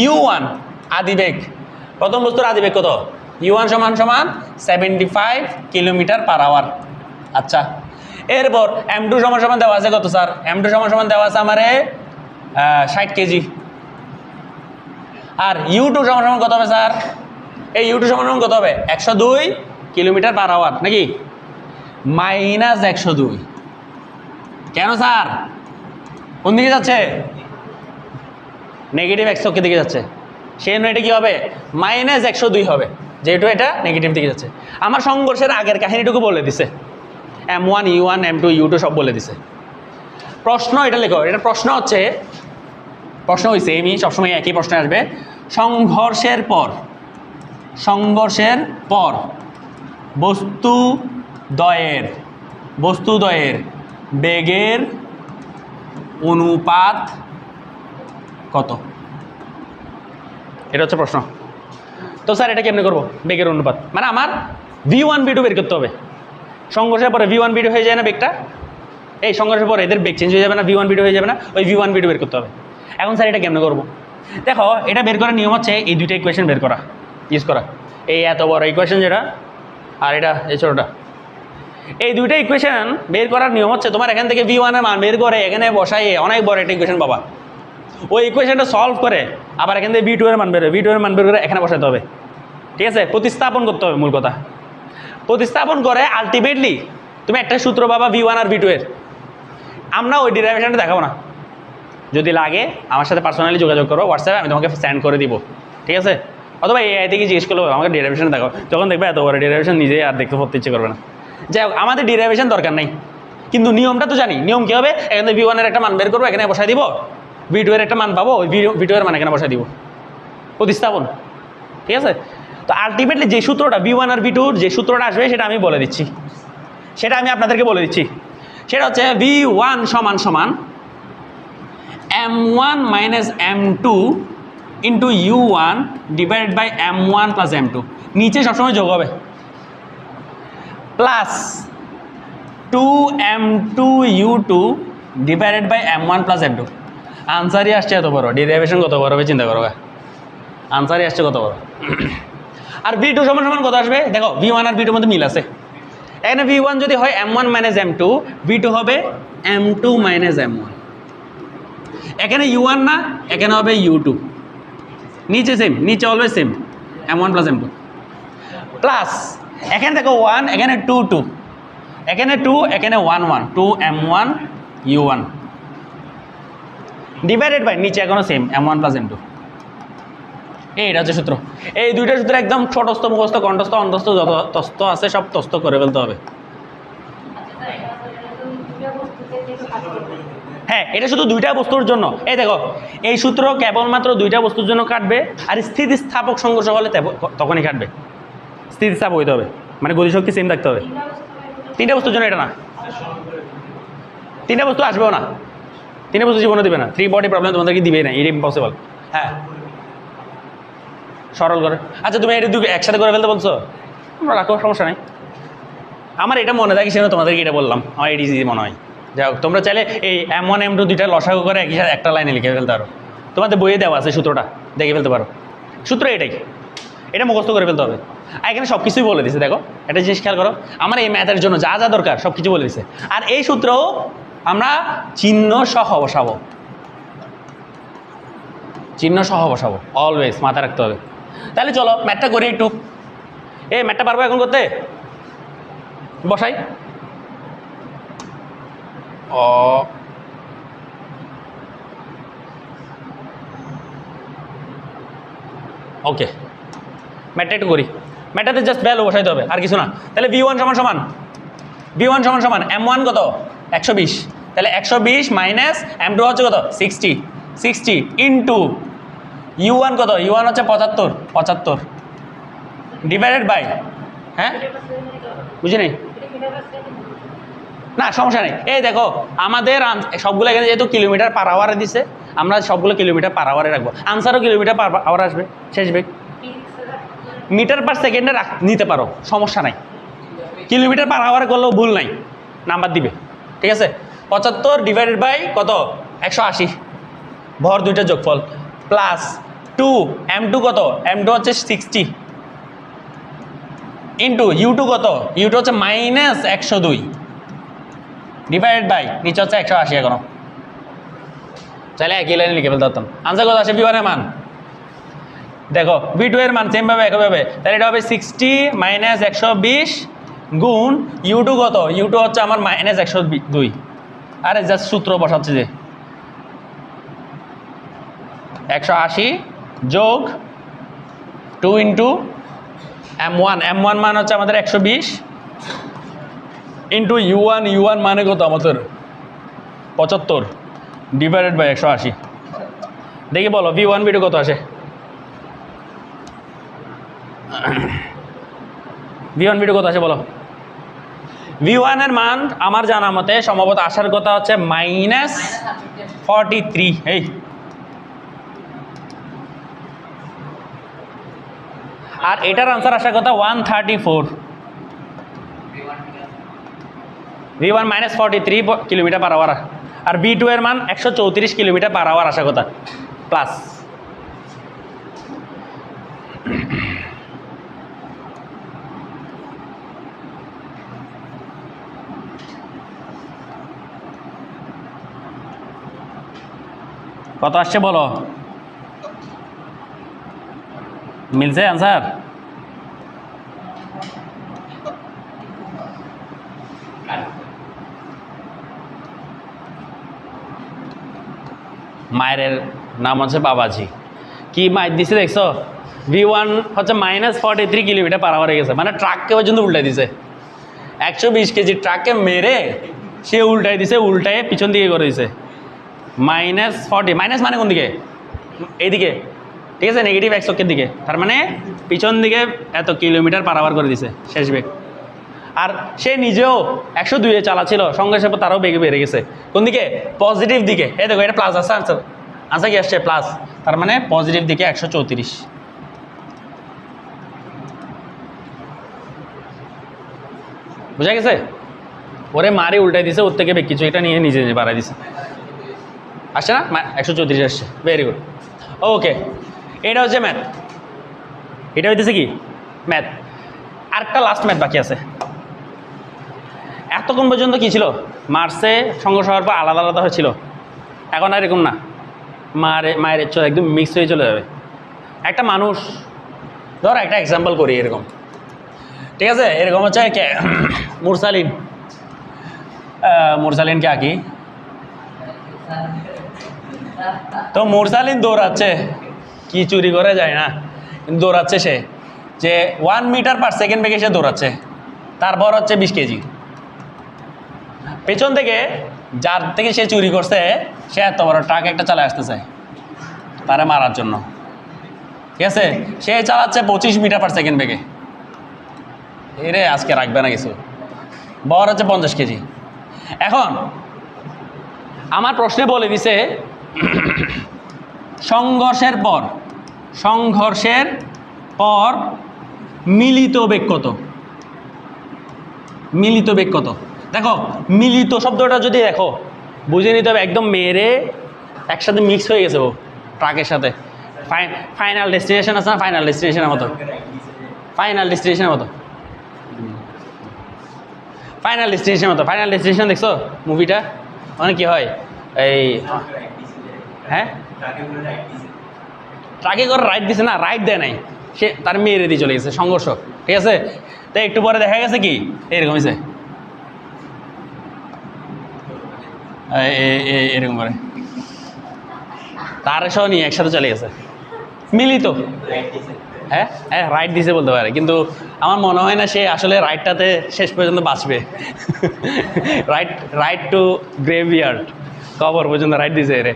U1 আদিবেগ, প্রথম বস্তুর আদিবেগ কত? U1 সমান 75 কিলোমিটার পার আওয়ার। আচ্ছা, এরপর M2 সমান দেওয়া আছে কত স্যার? M2 সমান দেওয়া আছে আমারে 60 কেজি। আর U2 সমান কত হবে স্যার? এই U2 সমান কত হবে? 102 কিলোমিটার পার আওয়ার, নাকি? মাইনাস 102 কেন স্যার? কোন দিকে যাচ্ছে? নেগেটিভ x অক্ষের দিকে যাচ্ছে, সেই জন্য এটা কী হবে? মাইনাস 102 হবে, যেহেতু এটা নেগেটিভ দিকে যাচ্ছে। আমার সংঘর্ষের আগের কাহিনীটুকু বলে দিছে, M1 U1 M2 U2 সব বলে দিছে। প্রশ্ন এটা লেখো, এটা প্রশ্ন হয়েছে এমনি, সবসময় একই প্রশ্ন আসবে। সংঘর্ষের পর বস্তুদ্বয়ের বেগের অনুপাত কত? এটা হচ্ছে প্রশ্ন। তো স্যার এটা কেমনে করবো? বেগের অনুপাত মানে আমার V1 V2 বের করতে হবে। সংঘর্ষের পরে V1 V2 হয়ে যায় না বেগটা? এই সংঘর্ষের পরে এদের বেগ চেঞ্জ হয়ে যাবে না? V1 V2 হয়ে যাবে না? ওই V1 V2 বের করতে হবে। এখন স্যার এটা কেমনে করবো? দেখো, এটা বের করার নিয়ম হচ্ছে এই দুইটা ইকুয়েশন বের করা, ইউজ করা। এই এত বড় ইকুয়েশন যেটা, আর এটা এই ছোটোটা, এই দুইটা ইকুয়েশন বের করার নিয়ম হচ্ছে তোমার এখান থেকে V1 এর মান বের করে এখানে বসাইয়ে অনেক বড় একটা ইকুয়েশন পাবা। ওই ইকুয়েশনটা সলভ করে আবার এখান থেকে V2 এর মান বের করে এখানে বসাতে হবে, ঠিক আছে? প্রতিস্থাপন করতে হবে, মূল কথা। প্রতিস্থাপন করে আলটিমেটলি তুমি একটা সূত্র পাবা V1 আর V2 এর। আমরা ওই ডিরাইভেশনটা দেখাবো না, যদি লাগে আমার সাথে পার্সোনালি যোগাযোগ করো হোয়াটসঅ্যাপে, আমি তোমাকে সেন্ড করে দিব, ঠিক আছে? অথবা AI থেকে জিজ্ঞেস করলেও আমাকে ডিরাইভেশন দেখাও, যখন দেখবে এত বড় ডিরাইভেশন নিজেই আর দেখতে পড়তে ইচ্ছে করবে না। যাই হোক, আমাদের ডিরাইভেশন দরকার নেই, কিন্তু নিয়মটা তো জানি। নিয়ম কী হবে? এখানে V1 এর একটা মান বের করবো, এখানে বসাই দিব। V2 এর একটা মান পাবো, ওই V2 এর মান এখানে বসাই দিব, প্রতিস্থাপন, ঠিক আছে? তো আলটিমেটলি যে সূত্রটা V1 আর V2 যে সূত্রটা আসবে সেটা আমি বলে দিচ্ছি, সেটা আমি আপনাদেরকে বলে দিচ্ছি। সেটা হচ্ছে V1 সমান M1 minus M2 into U1 divided by M1 plus M2, নিচে সবসময় যোগ হবে, plus 2M2 U2 divided by M1 plus M2। আনসারই আসছে এত বড়, ডেরিভেশন কত বড় হবে চিন্তা করো, আনসারই আসছে কত বড়। আর V2 সমান কত আসবে? দেখো, V1 আর V2 মধ্যে মিল আছে, এখানে v1 যদি হয় m1 মাইনাস m2, v2 হবে m2 মাইনাস m1। এখানে u1 না, এখানে হবে u2। নিচে সেম, নিচে always same, m1 plus m2 plus এখানে দেখো 1, এখানে 2 2, এখানে 2, এখানে 1 1, 2 m1 u1 ডিভাইডেড বাই নিচে এখনো সেম m1 প্লাস m2। এইটা হচ্ছে সূত্র। এই দুইটা সূত্র একদম ছোটস্থ, মুখস্থ, কণ্ঠস্থ, অন্তস্থ যত তস্থ আছে সব তস্থ করে ফেলতে হবে। হ্যাঁ, এটা শুধু দুইটা বস্তুর জন্য। এই দেখো, এই সূত্র কেবলমাত্র দুইটা বস্তুর জন্য কাটবে, আর স্থিতিস্থাপক সংঘর্ষ হলে তখনই কাটবে। স্থিতিস্থাপক হইতে হবে, মানে গতিশক্তি সেম থাকতে হবে। তিনটা বস্তুর জন্য এটা না, তিনটা বস্তু আসবেও না, তিনটা বস্তু জীবনে দিবে না। 3 বডি প্রবলেম তোমাদেরকে দিবেই না, এটা ইম্পসিবল। হ্যাঁ, সরল করে। আচ্ছা, তুমি এটা দুটো একসাথে করে ফেলতে বলছো, আমরা রাখো, সমস্যা নাই। আমার এটা মনে থাকে, সেজন্য তোমাদেরকে এটা বললাম। আমার এটি মনে হয়। যাই হোক, তোমরা চাইলে এই m1 m2 দুইটা লসাগু করে একই সাথে একটা লাইনে লিখে ফেলতে পারো। তোমাদের বইয়ে দেওয়া আছে সূত্রটা, দেখে ফেলতে পারো। সূত্র এটাই, এটা মুখস্থ করে ফেলতে হবে। আর এখানে সব কিছুই বলে দিছে। দেখো, একটা জিনিস খেয়াল করো, আমার এই ম্যাথের জন্য যা যা দরকার সব কিছু বলে দিছে। আর এই সূত্রও আমরা চিহ্ন সহ বসাবো, চিহ্ন সহ বসাবো, অলওয়েজ মাথায় রাখতে হবে। তাহলে চলো ম্যাথটা করি একটু। এই ম্যাথটা পারবো এখন করতে? বসাই। ওকে, ম্যাথটা একটু করি। ম্যাথটাতে জাস্ট ভ্যালু বসাইতে হবে, আর কিছু না। তাহলে v1 সমান সমান v1 সমান সমান m1 কত 120, তাহলে 120 মাইনাস m2 হচ্ছে কত 60, 60 ইন্টু u1 কত, u1 হচ্ছে 75, 75 ডিভাইডেড বাই, হ্যাঁ বুঝি নাই না, সমস্যা নেই। এই দেখো, আমাদের সবগুলো এখানে যেহেতু কিলোমিটার পার আওয়ারে দিছে, আমরা সবগুলো কিলোমিটার পার আওয়ারে রাখবো। আনসারও কিলোমিটার পার আওয়ার আসবে, শেষ বেগ। মিটার পার সেকেন্ডে নিতে পারো, সমস্যা নাই। কিলোমিটার পার আওয়ারে করলেও ভুল নাই, নাম্বার দিবে। ঠিক আছে, 75 ডিভাইডেড বাই কত 180, ভর দুইটা যোগফল, প্লাস 2 m2 কত, m2 হচ্ছে 60 ইন্টু u2 কত, u2 হচ্ছে মাইনাস 102 ডিভাইডেড বাই নিচে হচ্ছে 180। এখনো চাইলে একই লাইনে লিখে ফেলতে পারতাম। আনসার কত আসে v1 এর মান? দেখো v2 এর মান সেমভাবে একইভাবে, তাহলে এটা হবে 60 মাইনাস 120 গুণ u2 কত, u2 হচ্ছে আমার মাইনাস 102। আরে জাস্ট সূত্র বসাচ্ছে যে 180 যোগ 2 ইন্টু m1, m1 মান হচ্ছে আমাদের 120 ইন্টু u1 মানে কত আমাদের 75 ডিভাইডেড বাই 180। দেখি বলো v1 v2 কত আসে? v1 v2 কত আসে বলো? v1 এর মান আমার জানা মতে সম্ভবত আসার কথা হচ্ছে মাইনাস 43। এই আর এটার আনসার আসার কথা 134। v1 minus 43 kilometre per hour, আর v2 এর মান 134 কিলোমিটার পার আওয়ার আসার কথা, প্লাস। কত আসছে বলো? মিলছে আনসার? মায়ের নাম হচ্ছে বাবাজি। কি মায়ের দিছে দেখছো? v1 হচ্ছে মাইনাস 43 কিলোমিটার পার আওয়ার হয়ে গেছে, মানে ট্রাককে পর্যন্ত উল্টাই দিছে। 120 কেজি ট্রাককে মেরে সে উল্টাই দিছে, উল্টায় পিছন দিকে করে দিছে মাইনাস 40। মাইনাস মানে কোন দিকে? এইদিকে, ঠিক আছে, নেগেটিভ x অক্ষের দিকে, তার মানে পিছন দিকে এত কিলোমিটার পার আওয়ার করে দিছে শেষ বেগ। আর সে নিজেও 102-এ চালাচ্ছিল, সঙ্গে সঙ্গে তারও বেগে বেড়ে গেছে কোন দিকে? পজিটিভ দিকে। এই দেখো এটা প্লাস আসছে, আনসার আনসার কি আসছে? প্লাস, তার মানে পজিটিভ দিকে 134। বুঝা গেছে? ওরে মারি উল্টাই দিছে, ওর থেকে কিছু এটা নিয়ে নিজে নিজে বাড়াই দিছে, আসছে না? 134 আসছে, ভেরি গুড। ওকে, এটা হচ্ছে ম্যাথ, এটা হইতেছে কি ম্যাথ। আরেকটা লাস্ট ম্যাথ বাকি আছে, এতক্ষণ পর্যন্ত কী ছিল, মার্সে সংঘর্ষ হওয়ার পর আলাদা আলাদা হয়েছিল, এখন আর এরকম না, মায়ের চলে একদম মিক্স হয়ে চলে যাবে। একটা মানুষ, ধর একটা এক্সাম্পল করি এরকম, ঠিক আছে, এরকম হচ্ছে মুরসালিন কে আঁকি, তো মুরসালিন দৌড়াচ্ছে, কি চুরি করে যায় না, কিন্তু দৌড়াচ্ছে সে, যে 1 মিটার পার সেকেন্ড বেগে সে দৌড়াচ্ছে, তারপর হচ্ছে 20 কেজি। পেছন থেকে যার থেকে সে চুরি করছে সে এত বড় ট্রাক একটা চালায় আসতেছে তারে মারার জন্য, ঠিক আছে, সে চালাচ্ছে 25 মিটার পার সেকেন্ড বেগে, এরে আজকে রাখবে না কিছু, বর হচ্ছে 50 কেজি। এখন আমার প্রশ্নে বলে দিছে সংঘর্ষের পর মিলিত বেগ কত, মিলিত বেগ কত। দেখো মিলিত শব্দটা যদি দেখো বুঝে নিতে হবে, একদম মেরে একসাথে মিক্স হয়ে গেছে ও ট্রাকের সাথে, ফাইনাল ডেস্টিনেশন আছে না, ফাইনাল ডেস্টিনেশনের মতো, ফাইনাল ডেস্টিনেশনের মতো, ফাইনাল ডেস্টিনেশন দেখছো মুভিটা, মানে কি হয় এই, হ্যাঁ ট্রাকে করে রাইড দিছে না, রাইড দেয় নাই, সে তার মেরে দিয়ে চলে গেছে, সংঘর্ষ, ঠিক আছে। তো একটু পরে দেখা গেছে কি এরকম হয়েছে, এরকম করে তার সহ নিয়ে একসাথে চলে গেছে, মিলিত। হ্যাঁ হ্যাঁ রাইড দিছে বলতে পারে, কিন্তু আমার মনে হয় না সে আসলে রাইডটাতে শেষ পর্যন্ত বাঁচবে। রাইড টু গ্রেভিয়ার্ড, কবর পর্যন্ত রাইড দিছে এরে।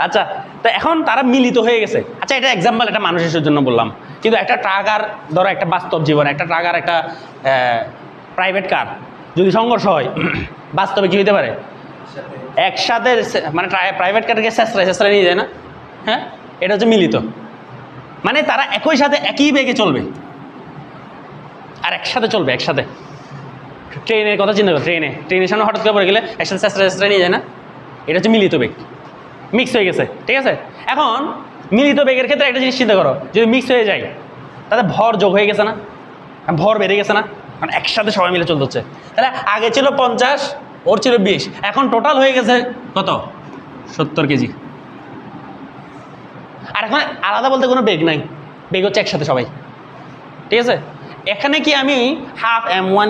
আচ্ছা, তো এখন তারা মিলিত হয়ে গেছে। আচ্ছা, এটা এক্সাম্পল, এটা মানুষের জন্য বললাম, কিন্তু একটা ট্রাক আর ধরো একটা বাস্তব জীবন, একটা ট্রাক আর একটা প্রাইভেট কার যদি সংঘর্ষ হয়, বাস্তবে কী হতে পারে, একসাথে মানে প্রাইভেট কারকে শেষরায় নিয়ে যায় না, হ্যাঁ, এটা হচ্ছে মিলিত, মানে তারা একই সাথে একই বেগে চলবে আর একসাথে চলবে একসাথে। ট্রেনের কথা চিন্তা করো, ট্রেনের সামনে হঠাৎ করে পড়ে গেলে একসাথে শেষরায় নিয়ে যায় না, এটা হচ্ছে মিলিত বেগ, মিক্স হয়ে গেছে, ঠিক আছে। এখন মিলিত বেগের ক্ষেত্রে একটা জিনিস চিন্তা করো, যদি মিক্স হয়ে যায় তাতে ভর যোগ হয়ে গেছে না, ভর বেড়ে গেছে না, মানে একসাথে সবাই মিলে চলতে হচ্ছে। তাহলে আগে ছিল 50, ওর ছিল 20, এখন টোটাল হয়ে গেছে কত, 70 কেজি। আর এখন আলাদা বলতে কোনো বেগ নাই, বেগ হচ্ছে একসাথে সবাই, ঠিক আছে। এখানে কি আমি half m1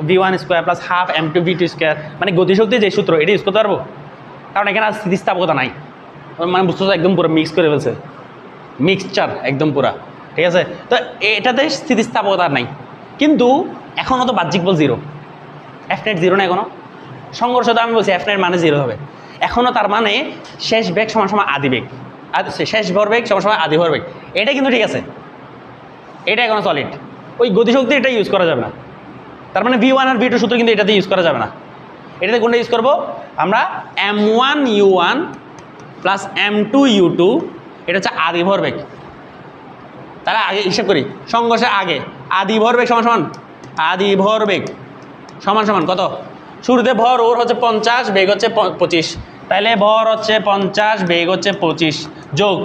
v1 square plus half m2 v2 square, মানে গতিশক্তির যে সূত্র, এটা ইউজ করতে পারবো? কারণ এখানে আর স্থিতিস্থাপকতা নাই, মানে বুঝতে একদম পুরো মিক্স করে ফেলছে, মিক্সচার একদম পুরা, ঠিক আছে। তো এটাতে স্থিতিস্থাপকতা নাই, কিন্তু এখনও তো বাহ্যিক বল 0, F net 0 না এখনও, সংঘর্ষ তো আমি বলছি F net মানে 0 হবে এখনও, তার মানে শেষ বেগ সমান সমান আদি বেগ, শেষ ভরবেগ সমান সমান আদি ভরবেগ, এটা কিন্তু ঠিক আছে, এটা এখনো সলিড। ওই গতিশক্তি এটা ইউজ করা যাবে না, তার মানে v1 আর v2 সূত্র কিন্তু এটাতে ইউজ করা যাবে না। এটাতে কোনটা ইউজ করবো আমরা, m1 u1 plus m2 u2, এটা হচ্ছে আদি ভরবেগ। তাহলে আগে হিসাব করি, সংঘর্ষের আগে আদি ভরবেগ সমান সমান, আদি ভরবেগ সমান সমান কত, শুরুতে ভর ওর হচ্ছে 50, বেগ হচ্ছে 25, তাহলে ভর হচ্ছে 50, বেগ হচ্ছে 25, যোগ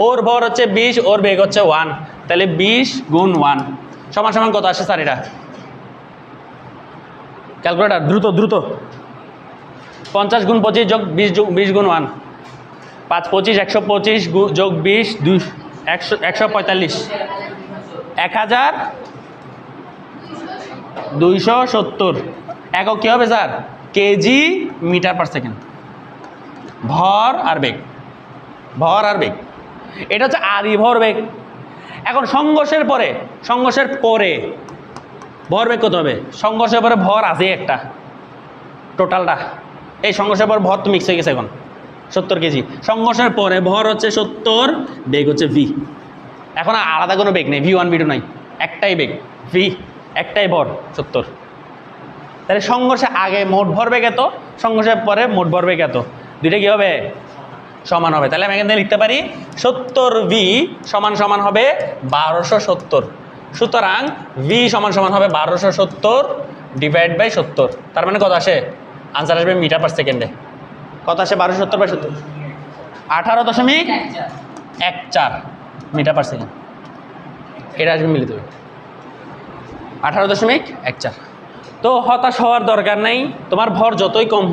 ওর ভর হচ্ছে 20, ওর বেগ হচ্ছে 1, তাহলে 20 গুণ 1 সমান সমান কত আসে স্যার? এটা ক্যালকুলেটার দ্রুত 50 গুণ 25 যোগ 20 গুণ 1, 5 25 125 যোগ 20 145, 1270 একক কী হবে sir? Kg metre per second. ভর আর বেগ, এটা হচ্ছে আদি ভর বেগ। এখন সংঘর্ষের পরে ভরবেগ কত হবে? সংঘর্ষের পরে ভর আছে একটা, টোটালটা এই সংঘর্ষের পর ভর তো মিক্স হয়ে গেছে এখন 70 কেজি। সংঘর্ষের পরে ভর হচ্ছে 70, বেগ হচ্ছে ভি। এখন আলাদা কোনো বেগ নেই, v1 v2 নাই, একটাই বেগ ভি, একটাই ভর 70। তাহলে সংঘর্ষের আগে মোট ভরবেগ এত, সংঘর্ষের পরে মোট ভরবেগ এত, দুইটা কী হবে? সমান হবে। তাহলে আমি এখান থেকে লিখতে পারি 70v সমান হবে 1270। সুতরাং v সমান হবে 1270 ডিভাইড বাই 70। তার মানে কত আসে? আনসার আসবে মিটার পার সেকেন্ডে। কত আসে? 1270 বাই 70, 18.14 মিটার পার সেকেন্ড। এটা আসবে মিলিত 18.14। তো হতাশ হওয়ার দরকার নেই, তোমার ভর যতই কম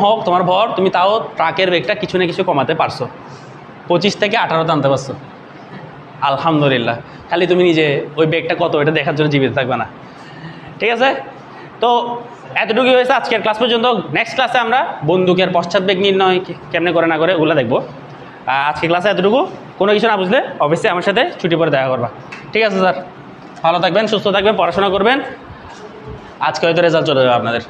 হোক তোমার ভর তুমি তাও ট্রাকের বেগটা কিছু না কিছু কমাতে পারছো, 25 থেকে 18 আনতে পারছো, আলহামদুলিল্লাহ। খালি তুমি নিজে ওই বেগটা কত এটা দেখার জন্য জীবিত থাকবে না, ঠিক আছে? তো এতটুকুই হয়েছে আজকের ক্লাস পর্যন্ত। নেক্সট ক্লাসে আমরা বন্দুকের পশ্চাৎ বেগ নির্ণয় কেমনে করে না করে ওগুলো দেখবো। আজকে ক্লাসে এতটুকু, কোনো কিছু না বুঝলে অবশ্যই আমার সাথে ছুটি পরে দেখা করবা, ঠিক আছে স্যার? ভালো থাকবেন, সুস্থ থাকবেন, পড়াশোনা করবেন। আজকে হয়তো রেজাল্ট চলে যাবে আপনাদের।